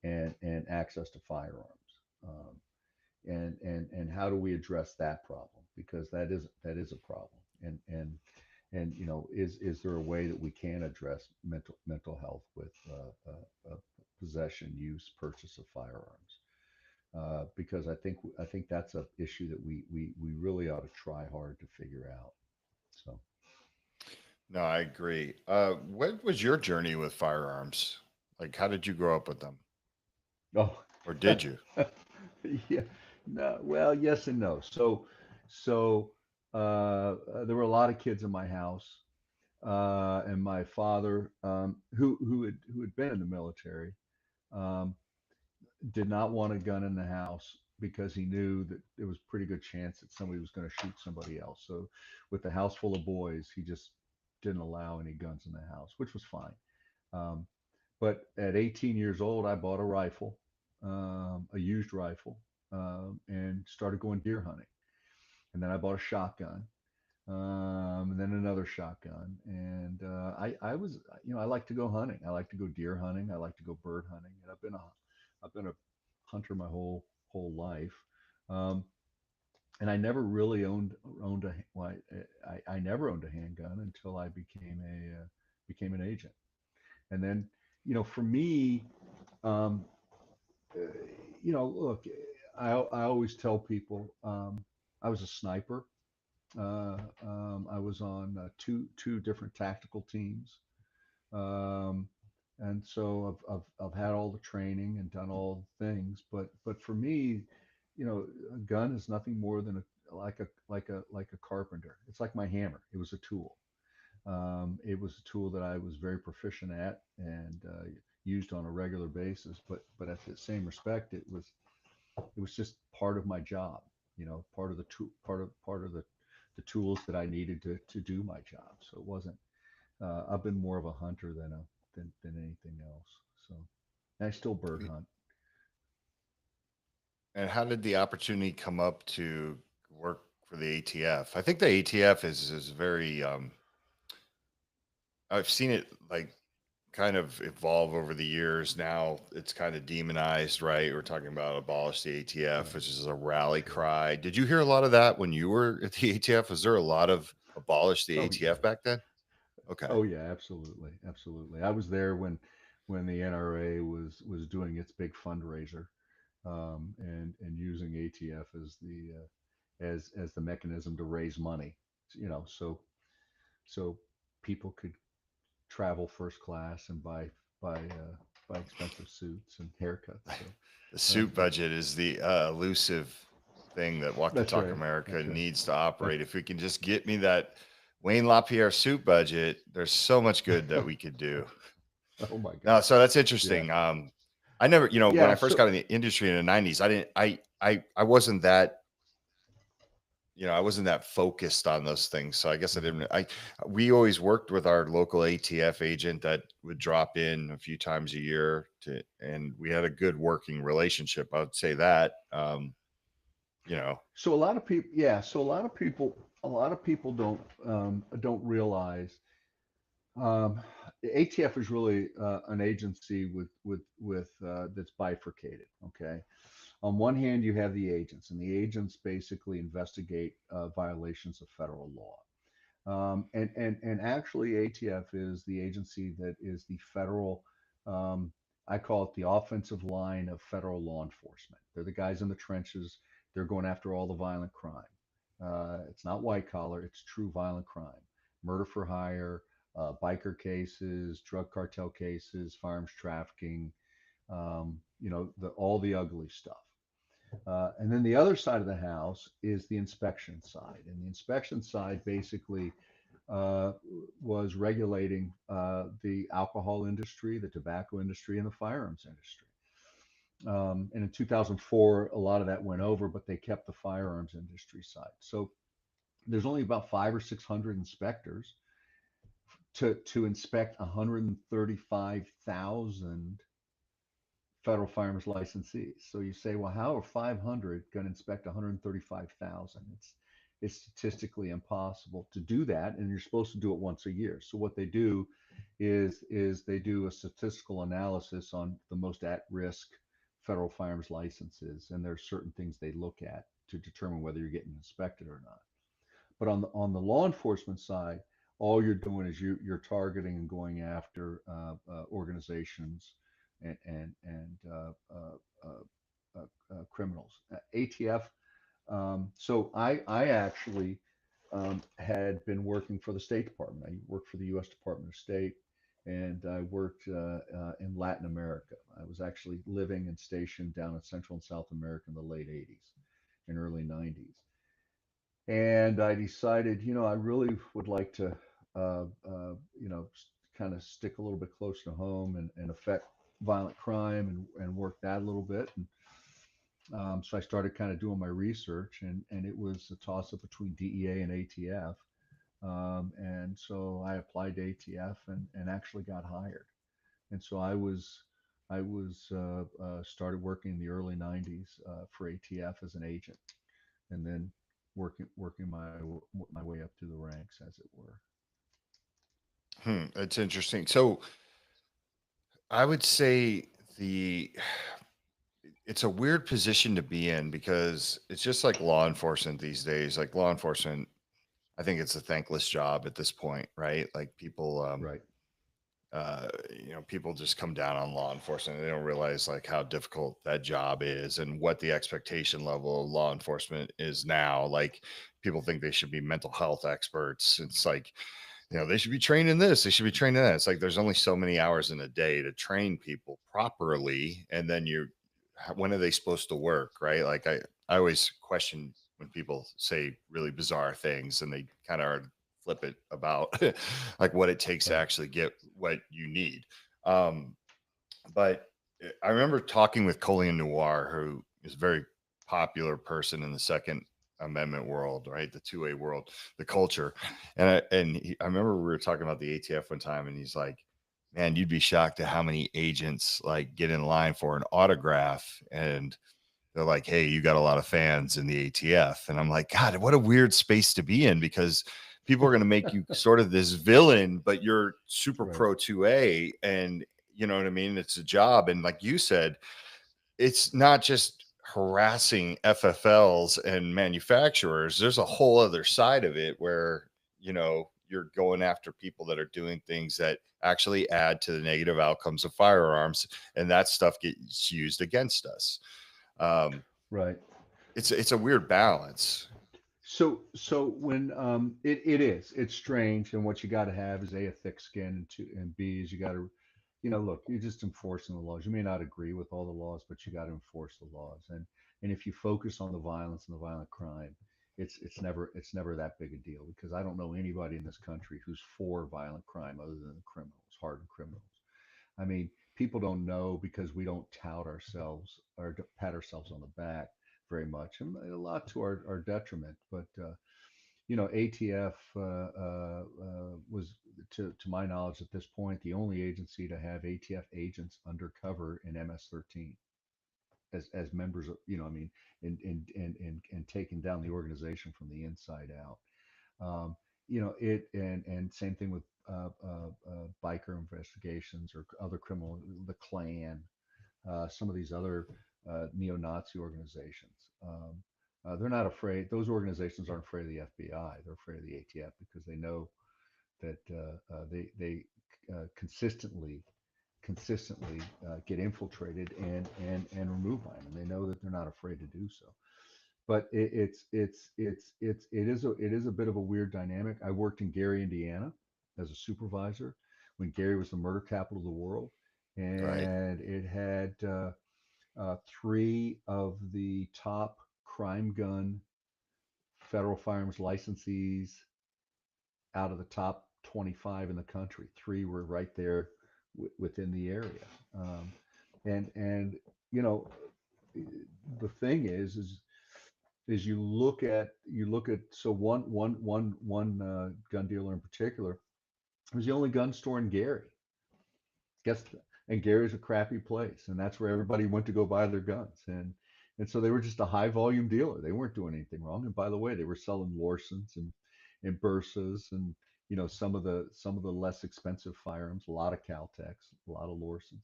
and access to firearms, and how do we address that problem, because that is a problem, and is there a way that we can address mental health with possession, use, purchase of firearms, because I think that's an issue that we really ought to try hard to figure out. So, no, I agree. What was your journey with firearms? Like, how did you grow up with them? oh, Or did you? yeah, no, well, yes and no. So there were a lot of kids in my house, and my father, who had been in the military, um, did not want a gun in the house because he knew that there was a pretty good chance that somebody was going to shoot somebody else. So, with the house full of boys, he just didn't allow any guns in the house, which was fine. Um, but at 18 years old, I bought a rifle, a used rifle, and started going deer hunting. And then I bought a shotgun, and then another shotgun. And I like to go hunting. I like to go deer hunting. I like to go bird hunting. And I've been a hunter my whole life. Um, and I never really owned a well, I never owned a handgun until I became an agent. And then, for me, um, uh, look, I always tell people, I was a sniper. I was on two different tactical teams, um, and so I've had all the training and done all the things. But for me, a gun is nothing more than a carpenter. It's like my hammer. It was a tool. It was a tool that I was very proficient at and used on a regular basis. But at the same respect, it was just part of my job. Part of the tool, part of the tools that I needed to do my job. So it wasn't. I've been more of a hunter than anything else. So, and I still bird hunt. And how did the opportunity come up to work for the ATF? I think the ATF is very I've seen it like kind of evolve over the years. Now it's kind of demonized, right? We're talking about abolish the ATF, Right. which is a rally Sure. cry. Did you hear a lot of that when you were at the ATF? Was there a lot of abolish the Oh yeah. ATF back then? Okay. Oh yeah. Absolutely. Absolutely. I was there when the NRA was doing its big fundraiser, and using ATF as the mechanism to raise money. So people could travel first class and buy expensive suits and haircuts. So The uh, suit budget is the elusive thing that Walk the that's Talk right. America That's right. needs to That's operate. If we can just get me that Wayne LaPierre suit budget, there's so much good that we could do. oh my No, God. so that's Yeah. interesting. I never, when Yeah. I first So got in the industry in the '90s, I didn't, I wasn't that, I wasn't that focused on those things. So I guess I mhm. didn't. We always worked with our local ATF agent that would drop in a few times a year and we had a good working relationship. I would say that, you know, so a lot of people. Yeah. So a lot of people don't realize. Um, the ATF is really an agency with that's bifurcated. Okay, on one hand, you have the agents, and the agents basically investigate violations of federal law. And actually, ATF is the agency that is the federal. Um, I call it the offensive line of federal law enforcement. They're the guys in the trenches. They're going after all the violent crime. It's not white collar. It's true violent crime, murder for hire, biker cases, drug cartel cases, firearms trafficking. All the ugly stuff. And then the other side of the house is the inspection side. And the inspection side basically uh, was regulating the alcohol industry, the tobacco industry, and the firearms industry. And in 2004, a lot of that went over, but they kept the firearms industry side. So there's only about 500 or 600 inspectors to inspect 135,000 federal firearms licensees. So you say, well, how are 500 going to inspect 135,000? It's statistically impossible to do that, and you're supposed to do it once a year. So what they do is they do a statistical analysis on the most at-risk federal firearms licenses, and there are certain things they look at to determine whether you're getting inspected or not. But on the law enforcement side, all you're doing is you're targeting and going after organizations and criminals. ATF. So I actually had been working for the State Department. I worked for the U.S. Department of State, and I worked in Latin America. I was actually living and stationed down in Central and South America in the late '80s and early '90s. And I decided, I really would like to, kind of stick a little bit closer to home and affect violent crime and work that a little bit. And so I started kind of doing my research, and it was a toss up between DEA and ATF. And so I applied to ATF and actually got hired. And so I was started working in the early '90s for ATF as an agent, and then working my way up through the ranks, as it were. That's interesting. So I would say the it's a weird position to be in because it's just like law enforcement these days. Like law enforcement, I think it's a thankless job at this point, right? Like people, Right. people just come down on law enforcement. They don't realize like how difficult that job is and what the expectation level of law enforcement is now. Like people think they should be mental health experts. It's like, they should be trained in this, they should be trained in that. It's like there's only so many hours in a day to train people properly. And then when are they supposed to work, right? Like I always question when people say really bizarre things and they kind of are flippant about like what it takes to Right. actually get what you need. Um, but I remember talking with Colleen Noir, who is a very popular person in the Second Amendment world, right? The 2A world, the culture. I remember we were talking about the ATF one time, and he's like, "Man, you'd be shocked at how many agents like get in line for an autograph, and they're like, hey, you got a lot of fans in the ATF." And I'm like, God, what a weird space to be in because people are going to make you sort of this villain, but you're super Right. pro 2A. And you know what I mean? It's a job. And like you said, it's not just harassing FFLs and manufacturers. There's a whole other side of it where, you're going after people that are doing things that actually add to the negative outcomes of firearms. And that stuff gets used against us. Um, Right. it's a weird balance. So when it's strange, and what you got to have is a thick skin, and B is you got to, look, you're just enforcing the laws. You may not agree with all the laws, but you got to enforce the laws. And if you focus on the violence and the violent crime, it's never that big a deal, because I don't know anybody in this country who's for violent crime other than the criminals, hardened criminals. I mean, people don't know because we don't tout ourselves or pat ourselves on the back very much, and a lot to our detriment. But ATF was, to my knowledge, at this point, the only agency to have ATF agents undercover in MS-13 as members of, I mean, and taking down the organization from the inside out. it and same thing with biker investigations or other criminal, the Klan, some of these other neo-Nazi organizations. They're not afraid. Those organizations aren't afraid of the FBI. They're afraid of the ATF because they know that they consistently get infiltrated and removed by them, and they know that they're not afraid to do so. But it is a bit of a weird dynamic. I worked in Gary, Indiana, as a supervisor when Gary was the murder capital of the world, Right. and it had three of the top crime gun federal firearms licensees out of the top 25 in the country. Three were right there within the area. Um, and you know, the thing is you look at so one gun dealer in particular was the only gun store in Gary. Guess and Gary's a crappy place, and that's where everybody went to go buy their guns. And so they were just a high volume dealer. They weren't doing anything wrong. And by the way, they were selling Lorsons and Bursas and some of the less expensive firearms, a lot of Caltex, a lot of Lorsons.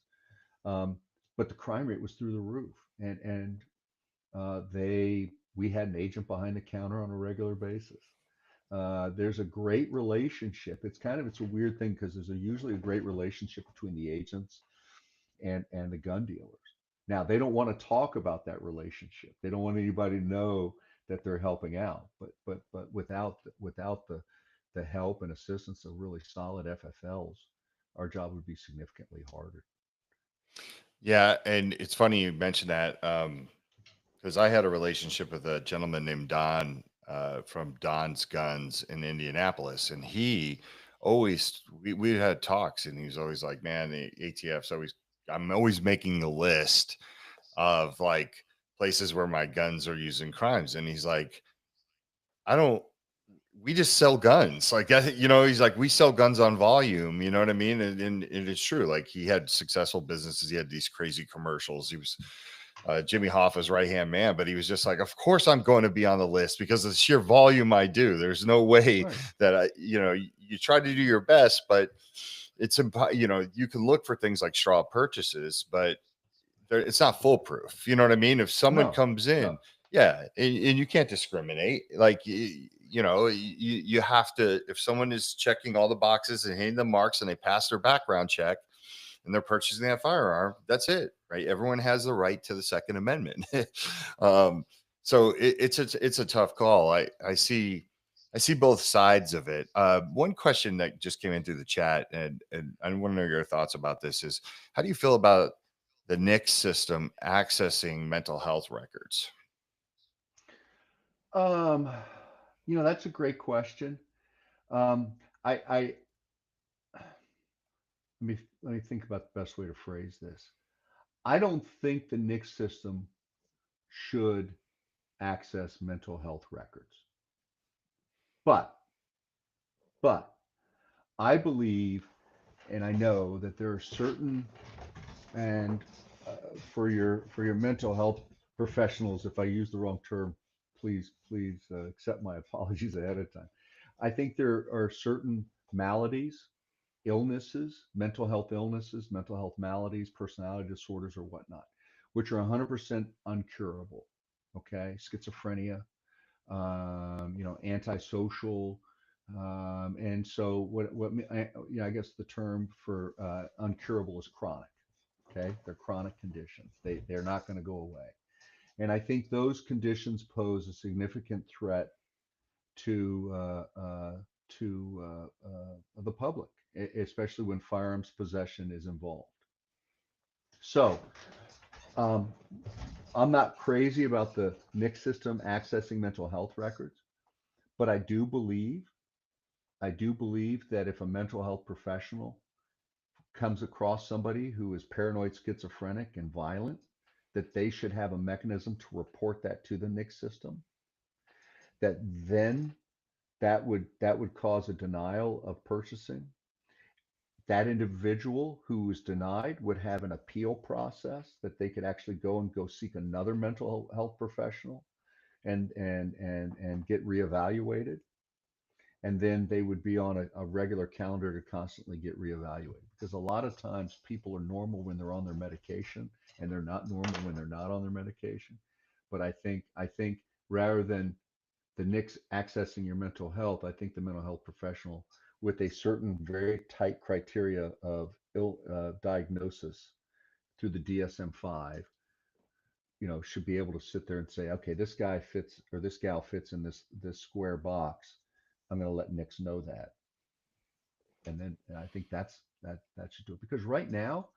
Um, but the crime rate was through the roof, and they we had an agent behind the counter on a regular basis. There's a great relationship. It's a weird thing because there's usually a great relationship between the agents and the gun dealers. Now they don't want to talk about that relationship. They don't want anybody to know that they're helping out. But without the help and assistance of really solid FFLs, our job would be significantly harder. Yeah, and it's funny you mentioned that because I had a relationship with a gentleman named Don from Don's Guns in Indianapolis, and he always we had talks, and he was always like, "Man, the ATF's always I'm always making a list of like places where my guns are used in crimes," and he's like, "I don't." We just sell guns like that, he's like, we sell guns on volume, you know what I mean? And it's true. Like he had successful businesses, he had these crazy commercials. He was Jimmy Hoffa's right hand man, but he was just like, of course I'm going to be on the list because of the sheer volume I do. There's no way Right. that you try to do your best, but you can look for things like straw purchases, but it's not foolproof. You know what I mean? If someone No, comes in, no. yeah, and you can't discriminate. Like you have to. If someone is checking all the boxes and hitting the marks, and they pass their background check, and they're purchasing that firearm, that's it, right? Everyone has the right to the Second Amendment. um, so it's a tough call. I see both sides of it. One question that just came in through the chat, and I want to know your thoughts about this is, how do you feel about the NICS system accessing mental health records? Um, that's a great question. I let me think about the best way to phrase this. I don't think the NICS system should access mental health records, but but I believe and I know that there are certain and for your mental health professionals, if I use the wrong term, please accept my apologies ahead of time. I think there are certain maladies, illnesses, mental health maladies, personality disorders, or whatnot, which are 100% uncurable. Okay, schizophrenia, antisocial, and so I guess the term for uncurable is chronic. Okay, they're chronic conditions. They're not going to go away, and I think those conditions pose a significant threat to the public, especially when firearms possession is involved. So um, I'm not crazy about the NICS system accessing mental health records, but I do believe that if a mental health professional comes across somebody who is paranoid, schizophrenic, and violent, that they should have a mechanism to report that to the NICS system. That then that would cause a denial of purchasing. That individual who was denied would have an appeal process that they could actually go seek another mental health professional and get reevaluated. and then they would be on a regular calendar to constantly get reevaluated. Because a lot of times people are normal when they're on their medication, and they're not normal when they're not on their medication. But I think rather than the NICS accessing your mental health, I think the mental health professional with a certain very tight criteria of diagnosis through the DSM-5, should be able to sit there and say, okay, this guy fits or this gal fits in this square box. I'm going to let NICS know that, and I think that should do it. Because right now,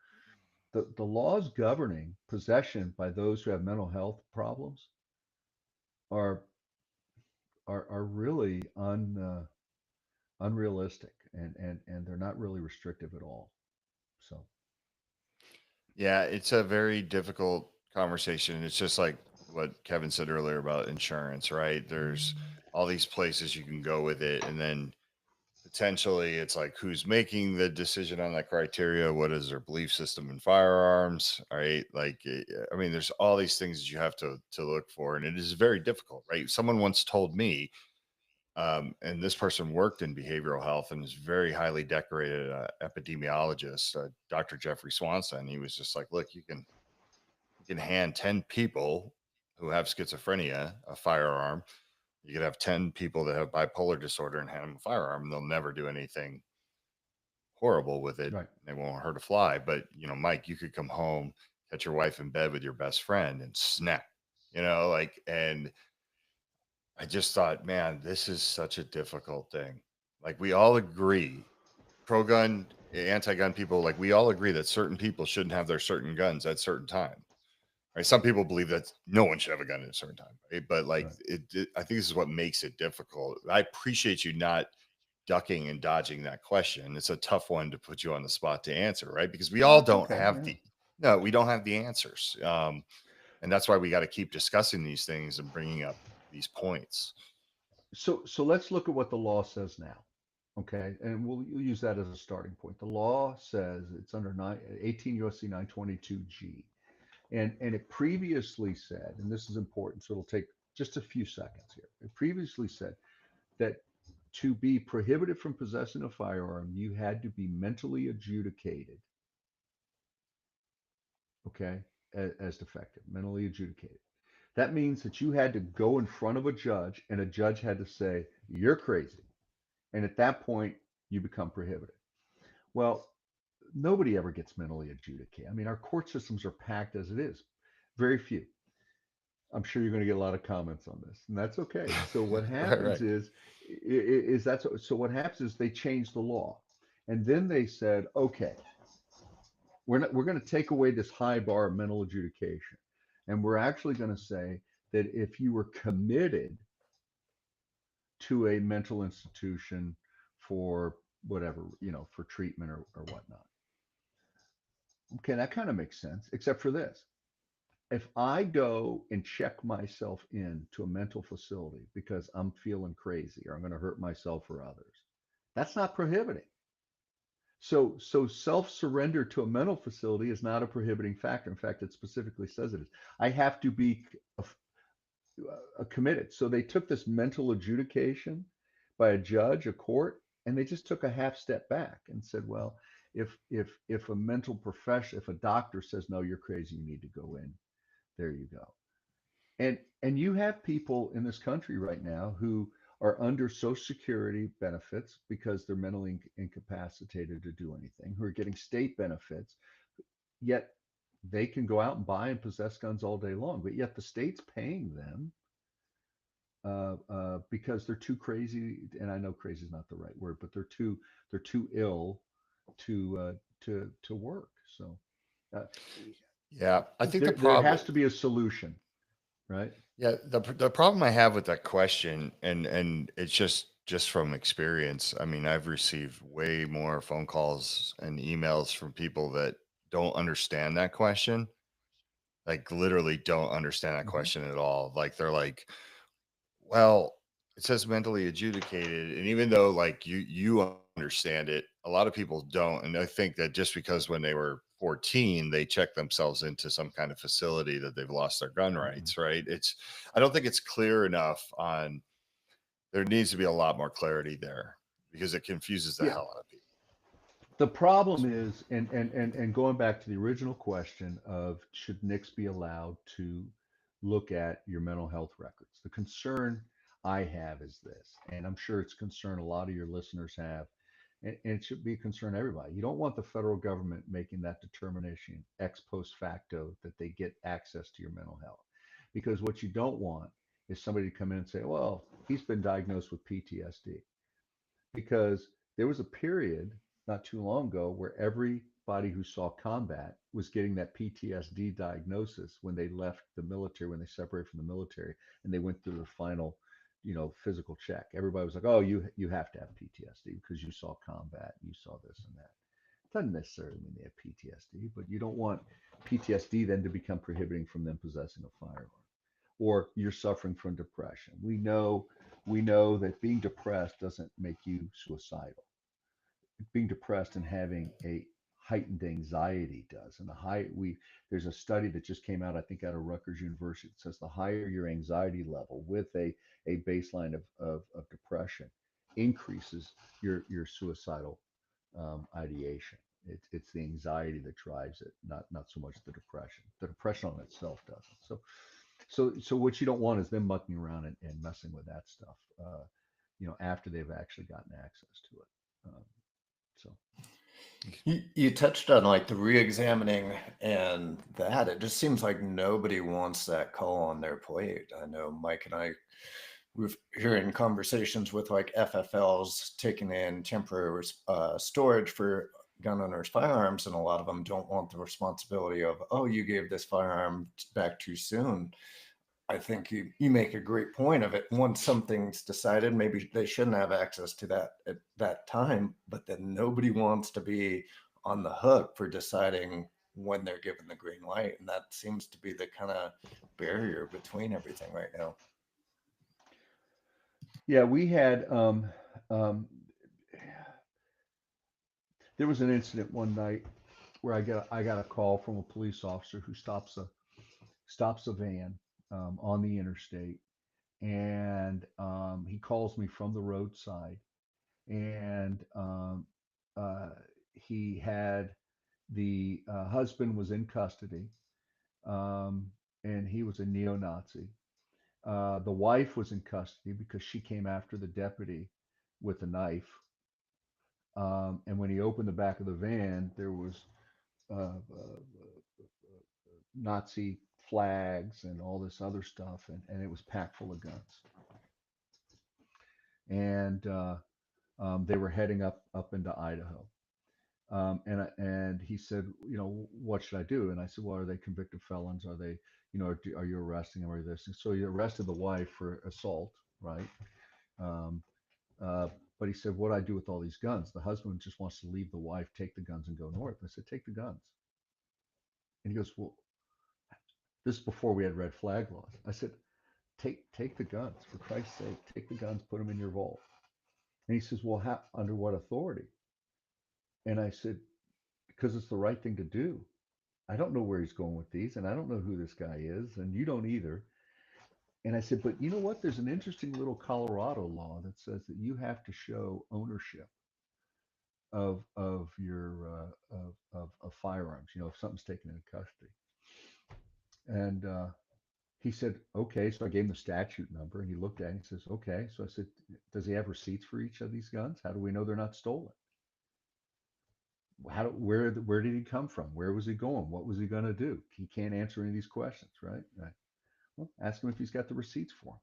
the laws governing possession by those who have mental health problems are really unrealistic, and they're not really restrictive at all. So Yeah, it's a very difficult conversation. It's just like what Kevin said earlier about insurance, right? There's all these places you can go with it, and then potentially it's like who's making the decision on that criteria? What is their belief system in firearms? Right? Like, I mean, there's all these things that you have to look for, and it is very difficult, right? Someone once told me, and this person worked in behavioral health and is very highly decorated epidemiologist, Dr. Jeffrey Swanson. He was just like, look, you can hand 10 people who have schizophrenia a firearm. You could have 10 people that have bipolar disorder and hand them a firearm, and they'll never do anything horrible with it. right, They won't hurt a fly. But, Mike, you could come home, catch your wife in bed with your best friend and snap, and I just thought, man, this is such a difficult thing. Like, we all agree, pro gun, anti gun people, like, we all agree that certain people shouldn't have their certain guns at certain time. Right? Some people believe that no one should have a gun at a certain time, right? But like, right. I think this is what makes it difficult. I appreciate you not ducking and dodging that question. It's a tough one to put you on the spot to answer, right? Because we No, all that's don't okay. have Yeah. no, we don't have the answers. And that's why we got to keep discussing these things and bringing up these points. So let's look at what the law says now. Okay, and we'll use that as a starting point. The law says it's under 18 USC 922G, and it previously said, and this is important, so it'll take just a few seconds here. It previously said that to be prohibited from possessing a firearm, you had to be mentally adjudicated, okay, as defective, mentally adjudicated. That means that you had to go in front of a judge, and a judge had to say, you're crazy. And at that point, you become prohibited. Well, nobody ever gets mentally adjudicated. I mean, our court systems are packed as it is. Very few. I'm sure you're going to get a lot of comments on this, and that's okay. So what Right, happens right. is that's so what happens is they change the law, and then they said, okay, we're going to take away this high bar of mental adjudication, and we're actually going to say that if you were committed to a mental institution for whatever, for treatment or whatnot. Okay, that kind of makes sense, except for this. If I go and check myself in to a mental facility because I'm feeling crazy or I'm going to hurt myself or others, that's not prohibiting. So self-surrender to a mental facility is not a prohibiting factor. In fact, it specifically says it is. I have to be committed. So they took this mental adjudication by a judge, a court, and they just took a half step back and said, well, if a mental profession, if a doctor says no, you're crazy, you need to go in, there you go. And you have people in this country right now who are under Social Security benefits because they're mentally incapacitated to do anything, who are getting state benefits, yet they can go out and buy and possess guns all day long, but yet the state's paying them because they're too crazy. And I know crazy is not the right word, but they're too ill to work. So uh, Yeah, I think the there problem. has to be a solution, right? Yeah, the problem I have with that question, and it's just from experience. I mean, I've received way more phone calls and emails from people that don't understand that question, like literally don't understand that Hmm. question at all. Like, they're like, well, it says mentally adjudicated, and even though like you understand it, a lot of people don't, and I think that just because when they were 14 they checked themselves into some kind of facility that they've lost their gun Mm-mm. rights, right? I don't think it's clear enough on there needs to be a lot more clarity there because it confuses the Yeah. hell out of people. The problem is, and going back to the original question of should NICS be allowed to look at your mental health records? The concern I have is this, and I'm sure it's a concern a lot of your listeners have, and it should be a concern to everybody. You don't want the federal government making that determination ex post facto that they get access to your mental health. Because what you don't want is somebody to come in and say, well, he's been diagnosed with PTSD. Because there was a period not too long ago where everybody who saw combat was getting that PTSD diagnosis when they left the military, when they separated from the military, and they went through the final, physical check. Everybody was like, "Oh, you have to have PTSD because you saw combat, you saw this and that." It doesn't necessarily mean they have PTSD, but you don't want PTSD then to become prohibiting from them possessing a firearm, or you're suffering from depression. We know that being depressed doesn't make you suicidal. Being depressed and having a heightened anxiety does. And there's a study that just came out, I think, out of Rutgers University. It says the higher your anxiety level with a baseline of depression increases your suicidal ideation. It's the anxiety that drives it, not so much the depression. The depression on itself doesn't. So what you don't want is them mucking around and messing with that stuff, after they've actually gotten access to it. So You touched on like the re-examining and that. It just seems like nobody wants that call on their plate. I know Mike and I, we've hearing conversations with like FFLs taking in temporary storage for gun owners' firearms, and a lot of them don't want the responsibility of, oh, you gave this firearm back too soon. I think you make a great point of it. Once something's decided, maybe they shouldn't have access to that at that time, but then nobody wants to be on the hook for deciding when they're given the green light. And that seems to be the kind of barrier between everything right now. yeah, we had there was an incident one night where I got a call from a police officer who stops a van on the interstate, and he calls me from the roadside, and he had the husband was in custody, and he was a neo-Nazi. The wife was in custody because she came after the deputy with a knife. And when he opened the back of the van, there was Nazi flags and all this other stuff, and it was packed full of guns. And they were heading up into Idaho. And he said, what should I do? And I said, well, are they convicted felons? Are they, are you arresting them or this? And so he arrested the wife for assault, right? But he said, what do I do with all these guns? The husband just wants to leave the wife, take the guns, and go north. I said, take the guns. And he goes, well, this is before we had red flag laws. I said, take the guns, for Christ's sake, take the guns, put them in your vault. And he says, well, under what authority? And I said, because it's the right thing to do. I don't know where he's going with these, and I don't know who this guy is, and you don't either. And I said, but you know what? There's an interesting little Colorado law that says that you have to show ownership of your of firearms. If something's taken into custody. And he said, okay. So I gave him the statute number, and he looked at it and he says, okay. So I said, does he have receipts for each of these guns? How do we know they're not stolen? Where did he come from? Where was he going? What was he going to do? He can't answer any of these questions, right? Well, ask him if he's got the receipts for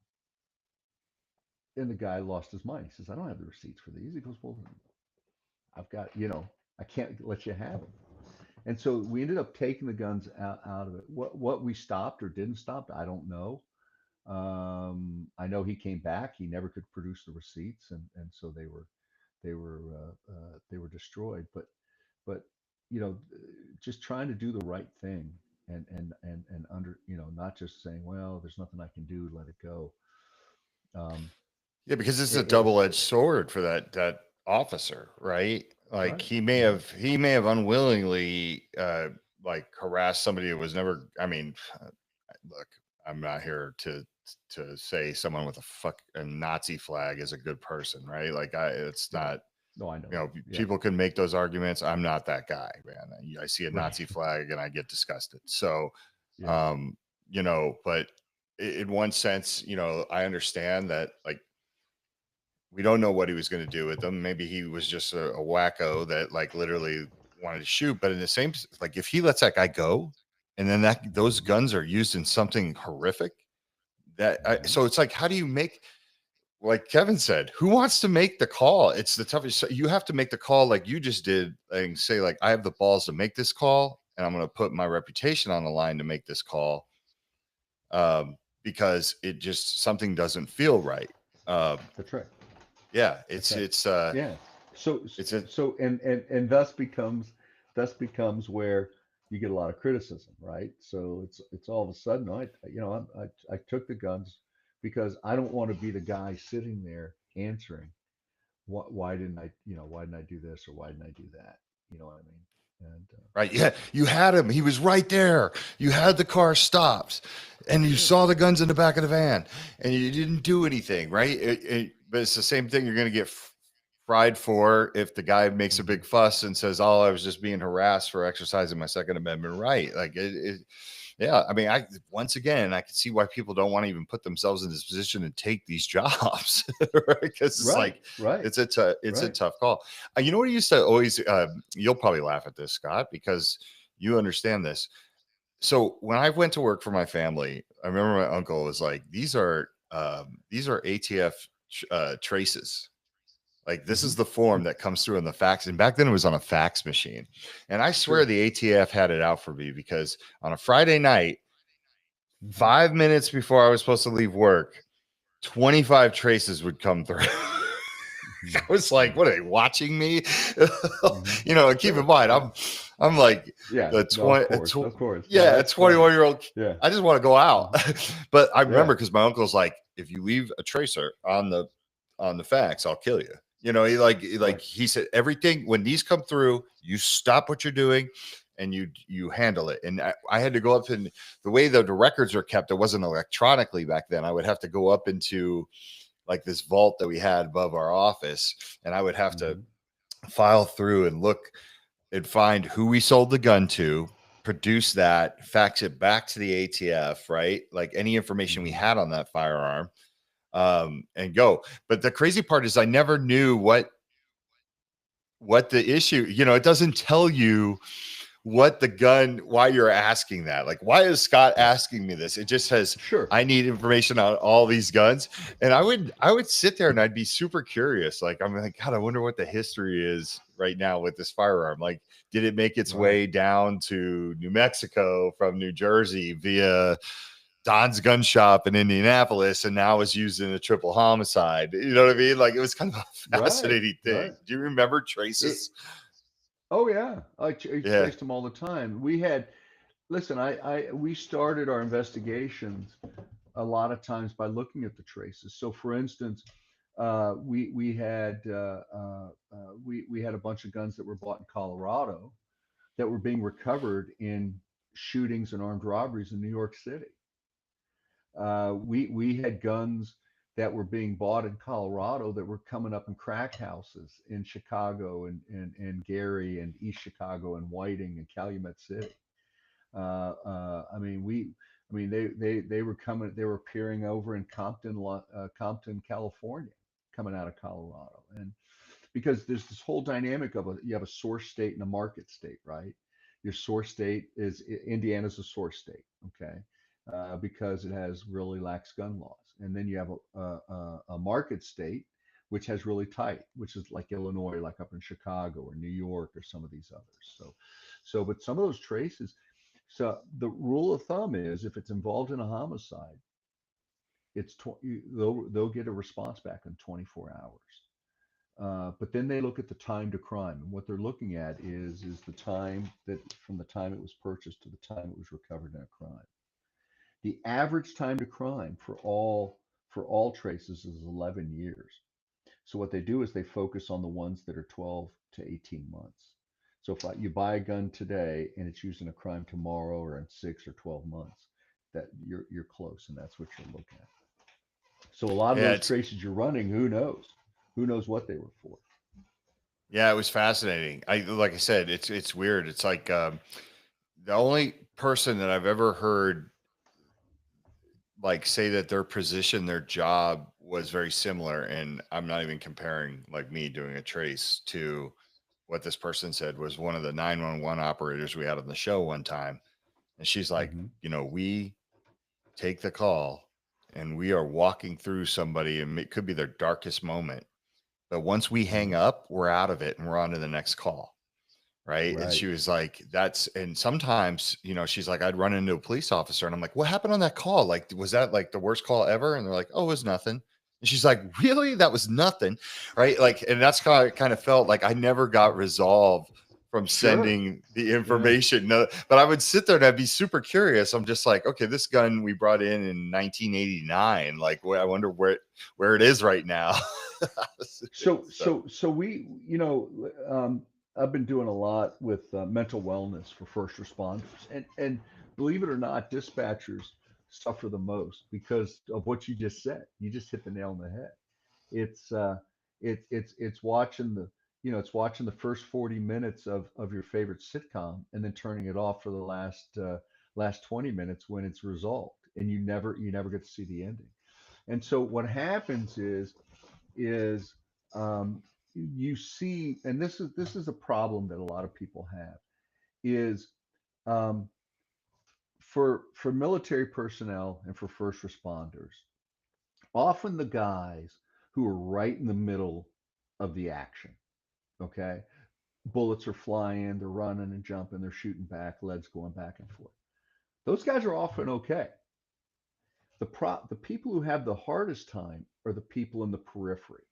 them. And the guy lost his mind. He says, I don't have the receipts for these. He goes, well, I've got, I can't let you have them. And so we ended up taking the guns out of it. What we stopped or didn't stop, I don't know. I know he came back. He never could produce the receipts, and so they were destroyed. But just trying to do the right thing, and under, not just saying, well, there's nothing I can do, let it go. Yeah, because it's a double-edged sword for that officer, right? Like, right. He may have unwillingly like harassed somebody who was never. I mean, look, I'm not here to to say someone with a Nazi flag is a good person, right? Like it's Yeah. not. No, I know. You know, Yeah. people can make those arguments. I'm not that guy, man. I see a Right. Nazi flag and I get disgusted. So, Yeah. you know, but in one sense, you know, I understand that like we don't know what he was going to do with them. Maybe he was just a wacko that like literally wanted to shoot. But in the same, like if he lets that guy go, and then those guns are used in something horrific, so it's like, how do you make? Like Kevin said, who wants to make the call? It's the toughest. So you have to make the call like you just did and say, like, I have the balls to make this call and I'm going to put my reputation on the line to make this call because it just something doesn't feel right. That's right. Yeah, That's right. it's Yeah. So it's a so and thus becomes where you get a lot of criticism, right? So it's all of a sudden I took the guns because I don't want to be the guy sitting there answering why didn't I do this or why didn't I do that? You know what I mean? And right. Yeah, you had him. He was right there. You had the car stopped, and you yeah, saw the guns in the back of the van, and you didn't do anything, right? But it's the same thing. You're going to get fried for if the guy makes a mhm. big fuss and says, "Oh, I was just being harassed for exercising my Second Amendment right." Like yeah. I mean, I once again, I can see why people don't want to even put themselves in this position and take these jobs, right? Because it's Right, like right, it's a right. tough call. You know what I used to always? You'll probably laugh at this, Scott, because you understand this. So when I went to work for my family, I remember my uncle was like, these are ATF traces." Like this Hmm. is the form that comes through in the fax. And back then it was on a fax machine. And I swear Sure. the ATF had it out for me because on a Friday night, Hmm. 5 minutes before I was supposed to leave work, 25 traces would come through. I Hmm. was like, Yeah. what are they watching me? Hmm. You know, and keep in Sure. mind, Yeah. I'm like Yeah. a No, of 20, course, of course. No, yeah, a that's funny. 21-year-old. Yeah. I just want to go out. Hmm. But I Yeah. remember because my uncle's like, if you leave a tracer on the fax, I'll kill you. You know, Right. he said everything when these come through, you stop what you're doing and you handle it. And I had to go up, and the way the records are kept, it wasn't electronically back then. I would have to go up into like this vault that we had above our office, and I would have to Hmm. file through and look and find who we sold the gun to, produce that, fax it back to the ATF, right? Like any information we Hmm. had on that firearm, and go. But the crazy part is I never knew what the issue, you know, it doesn't tell you what the gun, why you're asking that. Like, why is Scott Right. asking me this? It just says, Sure. I need information on all these guns. And I would sit there and I'd be super curious. Like, I'm like, God, I wonder what the history is right now with this firearm. Like, did it make its Right. way down to New Mexico from New Jersey via Don's gun shop in Indianapolis and now is used in a triple homicide? You know what I mean? Like, it was kind of a Right. fascinating thing. Right. Do you remember It. traces? Oh yeah. I Yeah. traced them all the time. We had. Listen. We started our investigations a lot of times by looking at the traces. So, for instance, we had a bunch of guns that were bought in Colorado that were being recovered in shootings and armed robberies in New York City. We had guns that were being bought in Colorado that were coming up in crack houses in Chicago and Gary and East Chicago and Whiting and Calumet City. I mean, they were coming, they were appearing over in Compton, California, coming out of Colorado, and because there's this whole dynamic of you have a source state and a market state, right? Your source state is Indiana's a source state, okay, because it has really lax gun laws, and then you have a market state which has really tight, which is like Illinois, like up in Chicago or New York or some of these others. But some of those traces. So the rule of thumb is if it's involved in a homicide, they'll get a response back in 24 hours. But then they look at the time to crime, and what they're looking at is the time that from the time it was purchased to the time it was recovered in a crime. The average time to crime for all traces is 11 years. So what they do is they focus on the ones that are 12 to 18 months. So if you buy a gun today and it's used in a crime tomorrow or in 6 or 12 months, that you're close, and that's what you're looking at. So a lot of Yeah, those it's traces you're running, who knows? Who knows what they were for? yeah, it was fascinating. Like I said, it's weird. It's like the only person that I've ever heard like say that their position, their job was very similar, and I'm not even comparing like me doing a trace to what this person said was one of the 911 operators we had on the show one time. And she's like, Hmm. we take the call and we are walking through somebody and it could be their darkest moment. But once we hang Hmm. up, we're out of it and we're on to the next call. Right. And Right. she was like, and sometimes, she's like, I'd run into a police officer and I'm like, what happened on that call? Like, was that like the worst call ever? And they're like, oh, it was nothing. And she's like, really? That was nothing. Right. Like, and that's kind of felt like I never got resolved from Sure. sending the Yeah. information. No, but I would sit there and I'd be super curious. I'm just like, okay, this gun we brought in 1989. Like, I wonder where it is right now. So So, so so we, I've been doing a lot with mental wellness for first responders, and believe it or not, dispatchers suffer the most because of what you just said. You just hit the nail on the head. It's it's watching it's watching the first 40 minutes of your favorite sitcom and then turning it off for the last 20 minutes when it's resolved, and you never get to see the ending. And so what happens is you see, and this is a problem that a lot of people have, is um, for military personnel and for first responders, often the guys who are right in the middle of the action, okay, bullets are flying, they're running and jumping, they're shooting back, leads going back and forth. Those guys are often okay. The people who have the hardest time are the people in the periphery,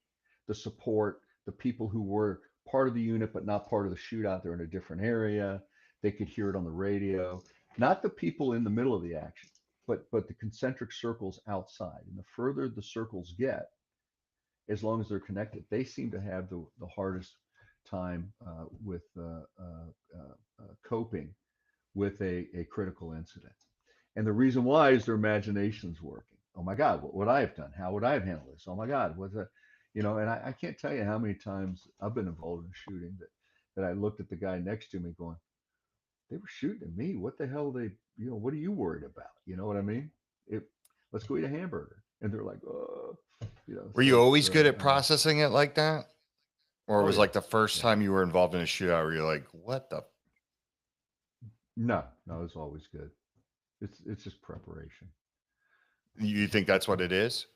the support, the people who were part of the unit but not part of the shootout. They're in a different area. They could hear it on the radio. Not the people in the middle of the action, but the concentric circles outside. And the further the circles get, as long as they're connected, they seem to have the hardest time with coping with a critical incident. And the reason why is their imagination's working. Oh my God, what would I have done? How would I have handled this? Oh my God, what's that? And I can't tell you how many times I've been involved in a shooting that I looked at the guy next to me going, they were shooting at me. What the hell what are you worried about? You know what I mean? It, let's go eat a hamburger. And they're like, were so you it's, always good at processing it like that? Or it oh was yeah, like the first yeah. time you were involved in a shootout where you're like, what the? No, no, it's always good. It's just preparation. You It's just think that's what it preparation. is?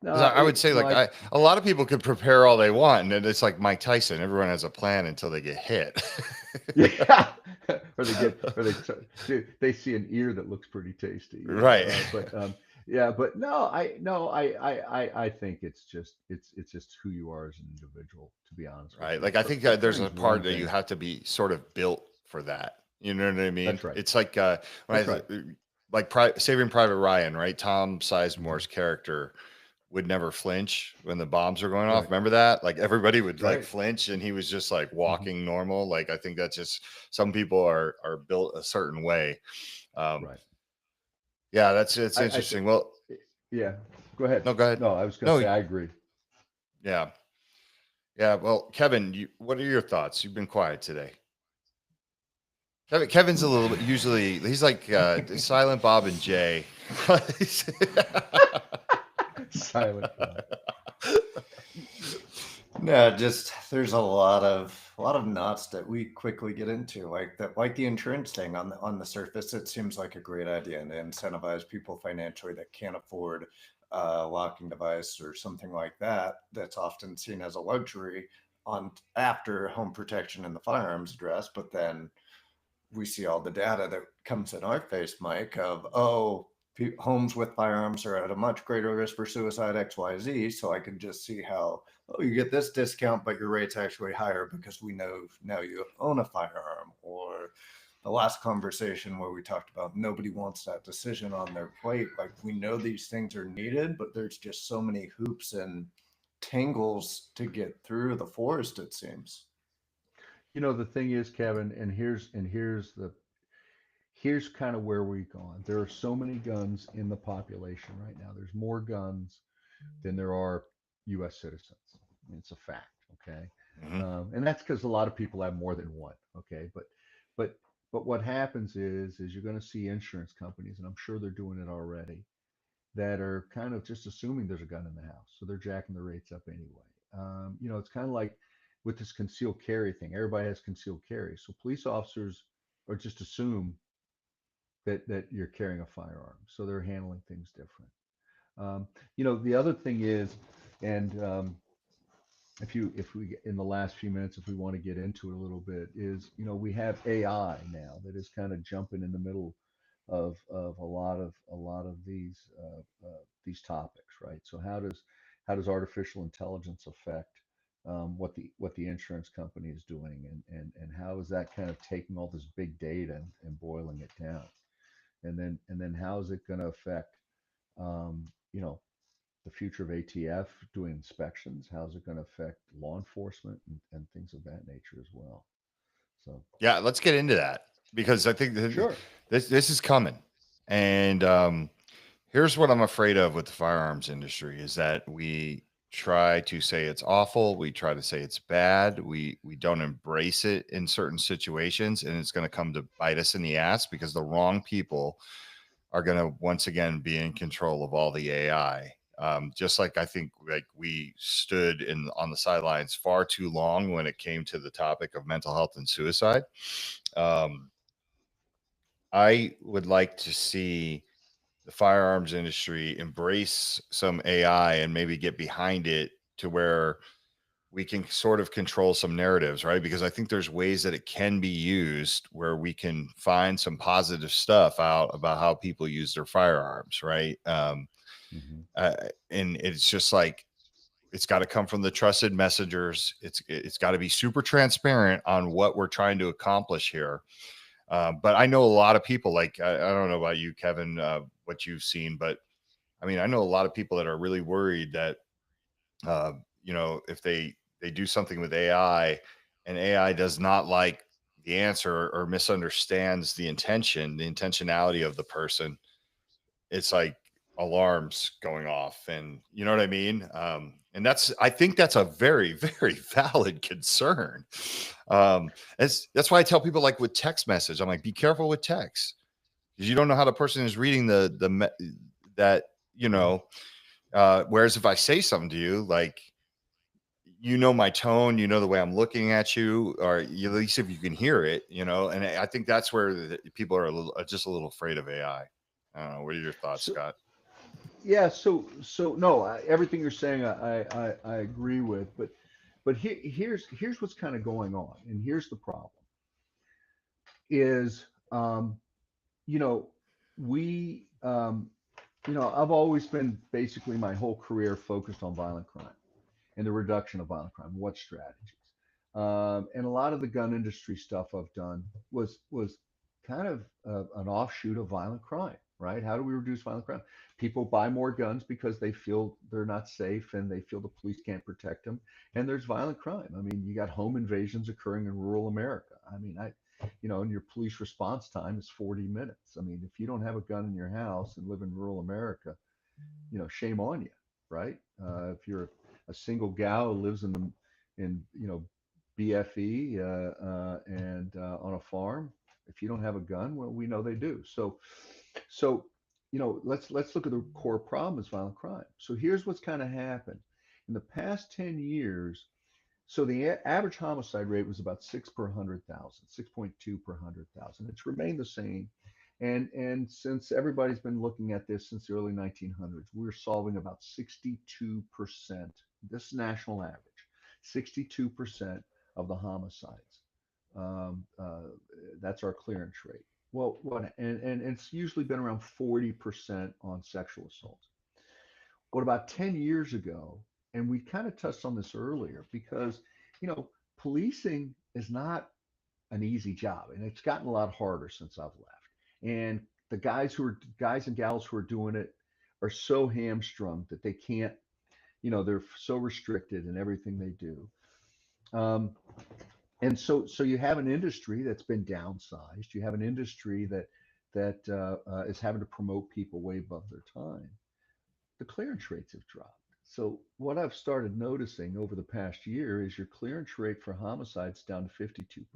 Because No, I would say, like, Mike. a lot of people could prepare all they want, and then it's like Mike Tyson. Everyone has a plan until they get hit. Yeah, or they see an ear that looks pretty tasty, Right. yeah, but no, I think it's just who you are as an individual. To be honest with Right. you, Like, I think that there's a preparing is one part that you thing. have to be sort of built for that. You know what I mean? That's right. It's like when That's right. like Saving Private Ryan, right? Tom Hmm. Sizemore's character would never flinch when the bombs were going off. Right. Remember that? Like, everybody would like Right. flinch and he was just like Hmm. walking normal. Like, I think that's just some people are built a certain way. Um, Right. yeah, it's I think. interesting. Well, Yeah. Go ahead. no, go ahead. No, I was going to No, say I agree. yeah. Yeah. Well, Kevin, what are your thoughts? You've been quiet today. Kevin's a little bit usually he's like Silent Bob and Jay. Silent Bob. No, just there's a lot of knots that we quickly get into, like that, like the insurance thing. On the surface, it seems like a great idea and to incentivize people financially that can't afford a locking device or something like that. That's often seen as a luxury on after home protection and the firearms address, but then we see all the data that comes in our face, Mike, of, oh, homes with firearms are at a much greater risk for suicide, XYZ. So I can just see how, oh, you get this discount, but your rate's actually higher because we know now you own a firearm. Or the last conversation where we talked about nobody wants that decision on their plate. Like, we know these things are needed, but there's just so many hoops and tangles to get through the forest, it seems. The thing is, Kevin, and here's here's kind of where we've gone. There are so many guns in the population right now. There's more guns than there are U.S. citizens. I mean, it's a fact. Okay, Hmm. and that's because a lot of people have more than one. Okay, but but what happens is you're going to see insurance companies, and I'm sure they're doing it already, that are kind of just assuming there's a gun in the house, so they're jacking the rates up anyway. It's kind of like with this concealed carry thing. Everybody has concealed carry, so police officers or just assume that you're carrying a firearm, so they're handling things different. The other thing is, and if we in the last few minutes, if we want to get into it a little bit, is we have AI now that is kind of jumping in the middle of a lot of these topics, right? So how does artificial intelligence affect what the insurance company is doing, and how is that kind of taking all this big data and boiling it down, and then how is it going to affect um, you know the future of ATF doing inspections? How's it going to affect law enforcement and things of that nature as well? So Yeah, let's get into that because I think sure. this is coming. And here's what I'm afraid of with the firearms industry is that we try to say it's awful, we try to say it's bad, we don't embrace it in certain situations, and it's going to come to bite us in the ass because the wrong people are going to once again be in control of all the AI. Just like I think like we stood in on the sidelines far too long when it came to the topic of mental health and suicide. Um, I would like to see the firearms industry embrace some AI and maybe get behind it to where we can sort of control some narratives, right? Because I think there's ways that it can be used where we can find some positive stuff out about how people use their firearms, right? Hmm. And it's just like it's got to come from the trusted messengers. It's got to be super transparent on what we're trying to accomplish here. But I know a lot of people. Like I don't know about you, Kevin, what you've seen, but I mean, I know a lot of people that are really worried that uh, if they do something with AI and AI does not like the answer or misunderstands the intentionality of the person, it's like alarms going off, and you know what I mean. And I think that's a very very valid concern. That's why I tell people like with text message, I'm like, be careful with text because you don't know how the person is reading that you know. Whereas if I say something to you, like my tone, the way I'm looking at you, or at least if you can hear it, and I think that's where people are just a little afraid of AI. I don't know. What are your thoughts, So Scott? yeah, so no, everything you're saying, I agree with, but here's what's kind of going on, and here's the problem is you know we I've always been basically my whole career focused on violent crime and the reduction of violent crime. What strategies? And a lot of the gun industry stuff I've done was kind of an offshoot of violent crime, right? How do we reduce violent crime? People buy more guns because they feel they're not safe and they feel the police can't protect them. And there's violent crime. I mean, you got home invasions occurring in rural America. I mean, and your police response time is 40 minutes. I mean, if you don't have a gun in your house and live in rural America, shame on you, right? If you're a single gal who lives in BFE and on a farm, if you don't have a gun, well, we know they do. So let's look at the core problem is violent crime. So here's what's kind of happened in the past 10 years. So the average homicide rate was about 6 per 100,000, 6.2 per 100,000. It's remained the same. And since everybody's been looking at this since the early 1900s, we're solving about 62%. This is national average, 62% of the homicides. Um, uh, that's our clearance rate. Well, and it's usually been around 40% on sexual assault. What about 10 years ago, and we kind of touched on this earlier, because, you know, policing is not an easy job, and it's gotten a lot harder since I've left. And the guys and gals who are doing it are so hamstrung that they can't, they're so restricted in everything they do. Um, and so you have an industry that's been downsized. You have an industry that is having to promote people way above their time, the clearance rates have dropped. So what I've started noticing over the past year is your clearance rate for homicides down to 52%.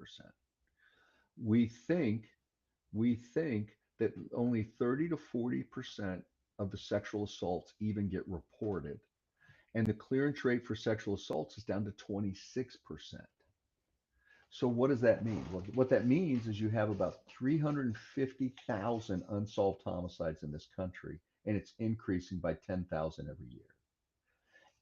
We think we think that only 30 to 40% of the sexual assaults even get reported. And the clearance rate for sexual assaults is down to 26%. So what does that mean? Well, what that means is you have about 350,000 unsolved homicides in this country, and it's increasing by 10,000 every year.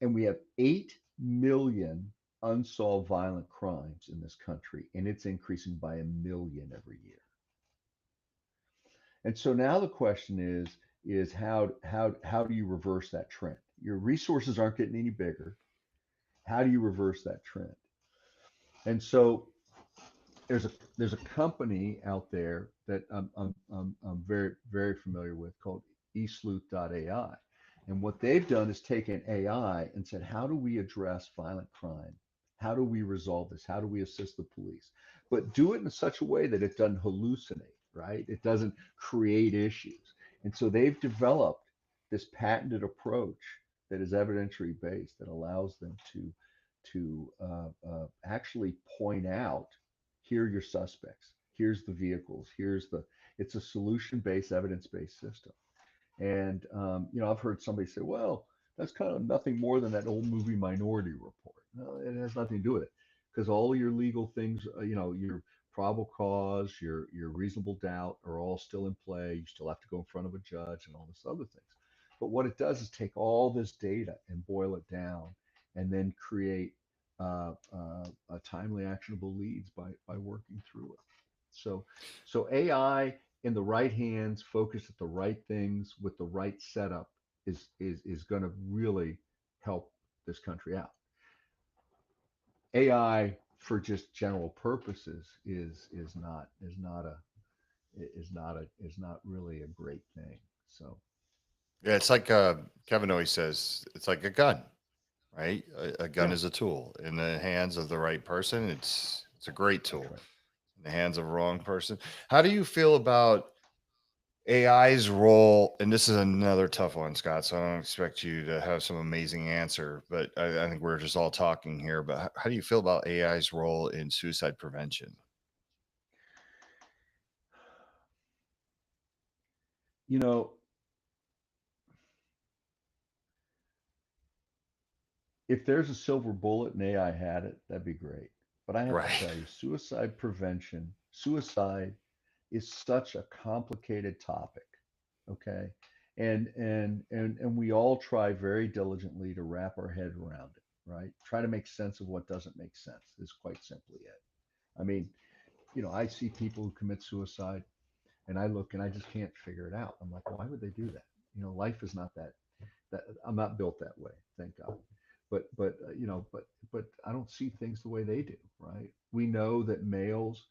And we have 8 million unsolved violent crimes in this country, and it's increasing by a million every year. And so now the question is how do you reverse that trend? Your resources aren't getting any bigger. How do you reverse that trend? And so there's a company out there that I'm very familiar with called eSleuth.ai. And what they've done is taken AI and said, how do we address violent crime? How do we resolve this? How do we assist the police? But do it in such a way that it doesn't hallucinate, right? It doesn't create issues. And so they've developed this patented approach that is evidentiary based that allows them to actually point out, here are your suspects, here's the vehicles, it's a solution based, evidence based system. And I've heard somebody say, well, that's kind of nothing more than that old movie Minority Report. No, it has nothing to do with it, because all of your legal things, your probable cause, your reasonable doubt are all still in play. You still have to go in front of a judge and all this other things. But what it does is take all this data and boil it down, and then create timely, actionable leads by working through it. So AI in the right hands, focused at the right things with the right setup, is going to really help this country out. AI for just general purposes is not really a great thing. So Yeah, it's like Kevin always says, it's like a gun, right? A gun yeah, is a tool in the hands of the right person. It's a great that's tool. right. In the hands of a wrong person. How do you feel about AI's role? And this is another tough one, Scott. So I don't expect you to have some amazing answer, but I think we're just all talking here. But how do you feel about AI's role in suicide prevention? You know, if there's a silver bullet and AI had it, that'd be great. But I have to Right. tell you, suicide is such a complicated topic. Okay. And we all try very diligently to wrap our head around it, right? Try to make sense of what doesn't make sense is quite simply it. I mean, I see people who commit suicide, and I look and I just can't figure it out. I'm like, why would they do that? Life is not that I'm not built that way, thank God. But I don't see things the way they do, right? We know that males,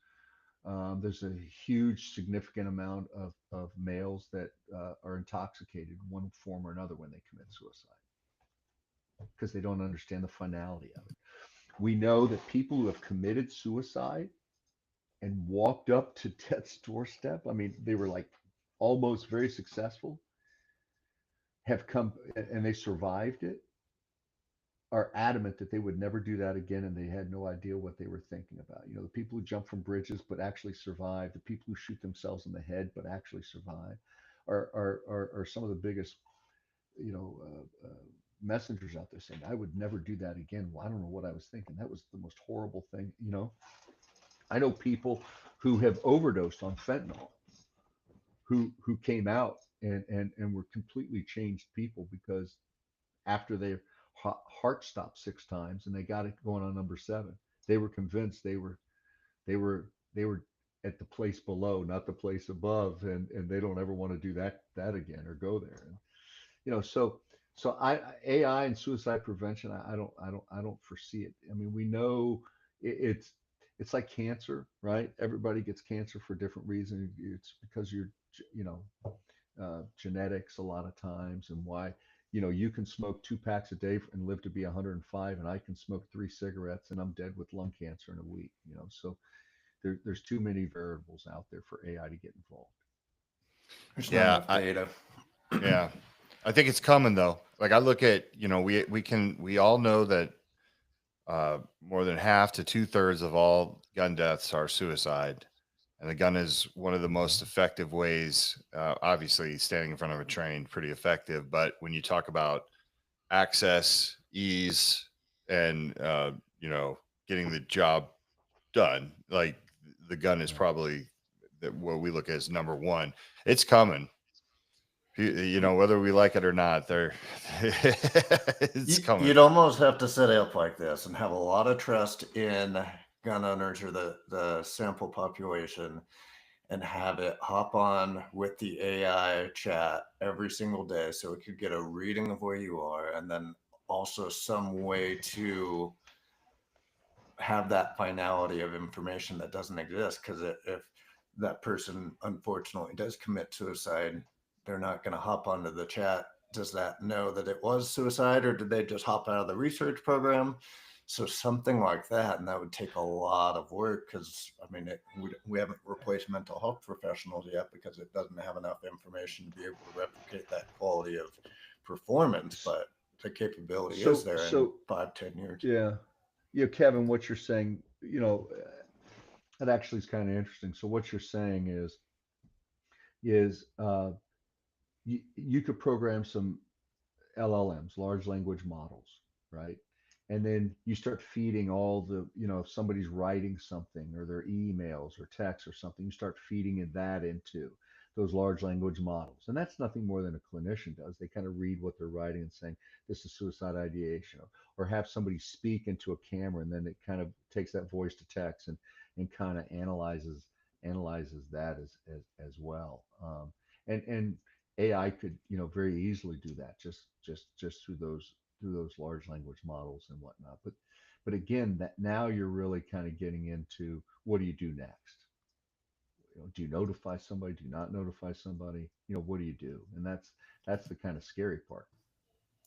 there's a huge significant amount of males that are intoxicated in one form or another when they commit suicide, because they don't understand the finality of it. We know that people who have committed suicide and walked up to death's doorstep, I mean, they were like almost very successful, have come and they survived it, are adamant that they would never do that again, and they had no idea what they were thinking about. The people who jump from bridges but actually survive, the people who shoot themselves in the head but actually survive, are some of the biggest, messengers out there saying, "I would never do that again." Well, I don't know what I was thinking. That was the most horrible thing. I know people who have overdosed on fentanyl, who came out and were completely changed people, because after their heart stopped 6 times and they got it going on number 7, they were convinced they were at the place below, not the place above, and they don't ever want to do that again or go there. And so AI and suicide prevention, I don't foresee it. I mean, we know it's like cancer, right? Everybody gets cancer for different reasons. It's because you know genetics a lot of times, and why you can smoke 2 packs a day and live to be 105, and I can smoke 3 cigarettes and I'm dead with lung cancer in a week. So there's too many variables out there for AI to get involved. There's not Yeah, enough data. yeah. I think it's coming though. Like I look at, we all know that more than half to 2/3 of all gun deaths are suicide, and the gun is one of the most effective ways. Obviously, standing in front of a train, pretty effective. But when you talk about access, ease, and getting the job done, like the gun is probably what we look at as number one. It's coming. Whether we like it or not, it's coming. You'd almost have to set it up like this and have a lot of trust in gun owners or the sample population, and have it hop on with the AI chat every single day so it could get a reading of where you are, and then also some way to have that finality of information that doesn't exist. Because if that person unfortunately does commit suicide, they're not going to hop onto the chat. Does that know that it was suicide, or did they just hop out of the research program? So something like that, and that would take a lot of work, because I mean, we haven't replaced mental health professionals yet because it doesn't have enough information to be able to replicate that quality of performance. But the capability is there in 5-10 years. Yeah. Kevin, what you're saying, that actually is kind of interesting. So what you're saying is you could program some LLMs, large language models, right? And then you start feeding all the, if somebody's writing something or their emails or texts or something, you start feeding that into those large language models. And that's nothing more than a clinician does. They kind of read what they're writing and saying, this is suicide ideation, or have somebody speak into a camera, and then it kind of takes that voice to text and kind of analyzes that as well. And AI could, very easily do that just through those large language models and whatnot. But again, that now you're really kind of getting into, what do you do next? Do you notify somebody? Do you not notify somebody? What do you do? And that's the kind of scary part.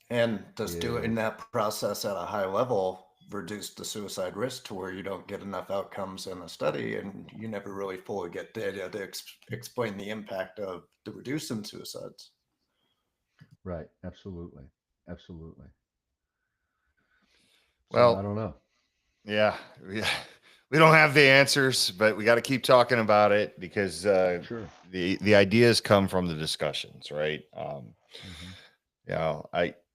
And does doing Is that process at a high level reduce the suicide risk to where you don't get enough outcomes in a study, and you never really fully get data to explain the impact of the reducing suicides? right. Absolutely. Absolutely. So I Well, don't know. yeah, we don't have the answers, but we got to keep talking about it, because Sure. the ideas come from the discussions, right? Hmm.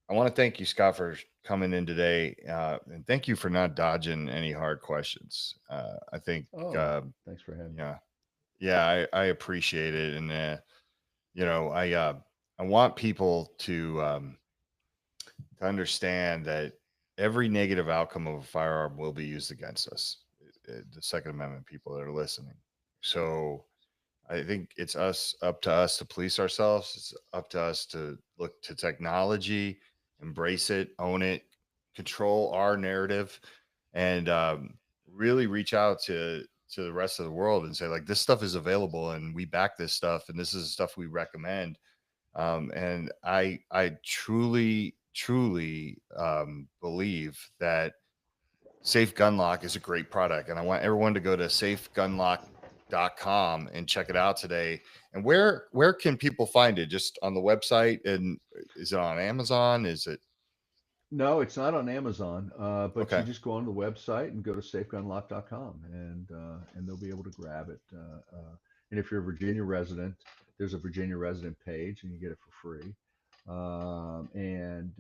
I want to thank you, Scott, for coming in today, and thank you for not dodging any hard questions. I think, Oh, thanks for having me. I appreciate it, and I want people to understand that every negative outcome of a firearm will be used against us, the Second Amendment people that are listening. So I think it's up to us to police ourselves. It's up to us to look to technology, embrace it, own it, control our narrative, and really reach out to the rest of the world and say, like, this stuff is available and we back this stuff, and this is the stuff we recommend. And I truly believe that Safe Gun Lock is a great product, and I want everyone to go to safegunlock.com and check it out today. And where can people find it? Just on the website? And is it on Amazon? Is it No, it's not on Amazon, but you okay? just go on the website and go to safegunlock.com, and they'll be able to grab it. And if you're a Virginia resident, there's a Virginia resident page, and you get it for free. And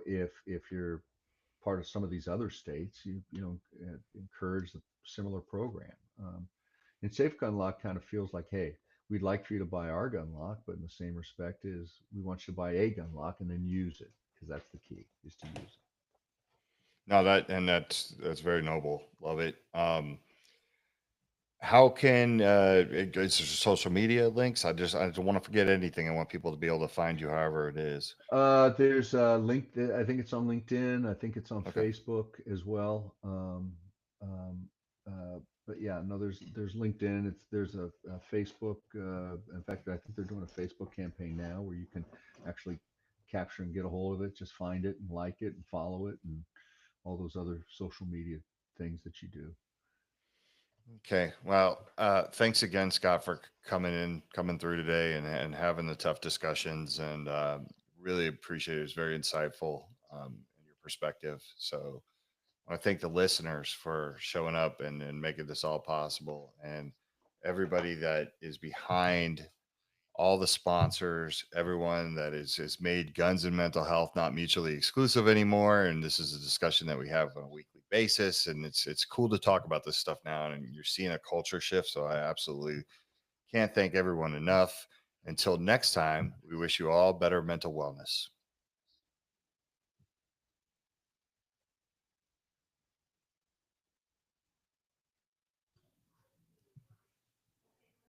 if you're part of some of these other states, encourage the similar program. And Safe Gun Lock kind of feels like, hey, we'd like for you to buy our gun lock, but in the same respect is, we want you to buy a gun lock and then use it, because that's the key, is to use it. No, that's very noble. Love it. How can is there social media links? I don't want to forget anything. I want people to be able to find you however it is. There's a link. I think it's on LinkedIn. I think it's on Okay. Facebook as well. Um, but yeah, no, there's LinkedIn. There's a Facebook. In fact, I think they're doing a Facebook campaign now where you can actually capture and get a hold of it. Just find it and like it and follow it and all those other social media things that you do. Okay. Well, thanks again, Scott, for coming through today and having the tough discussions, and really appreciate it. It's very insightful in your perspective. So I want to thank the listeners for showing up and making this all possible, and everybody that is behind all the sponsors, everyone that is made guns and mental health not mutually exclusive anymore. And this is a discussion that we have on a weekly basis. And it's cool to talk about this stuff now. And you're seeing a culture shift. So I absolutely can't thank everyone enough. Until next time, we wish you all better mental wellness.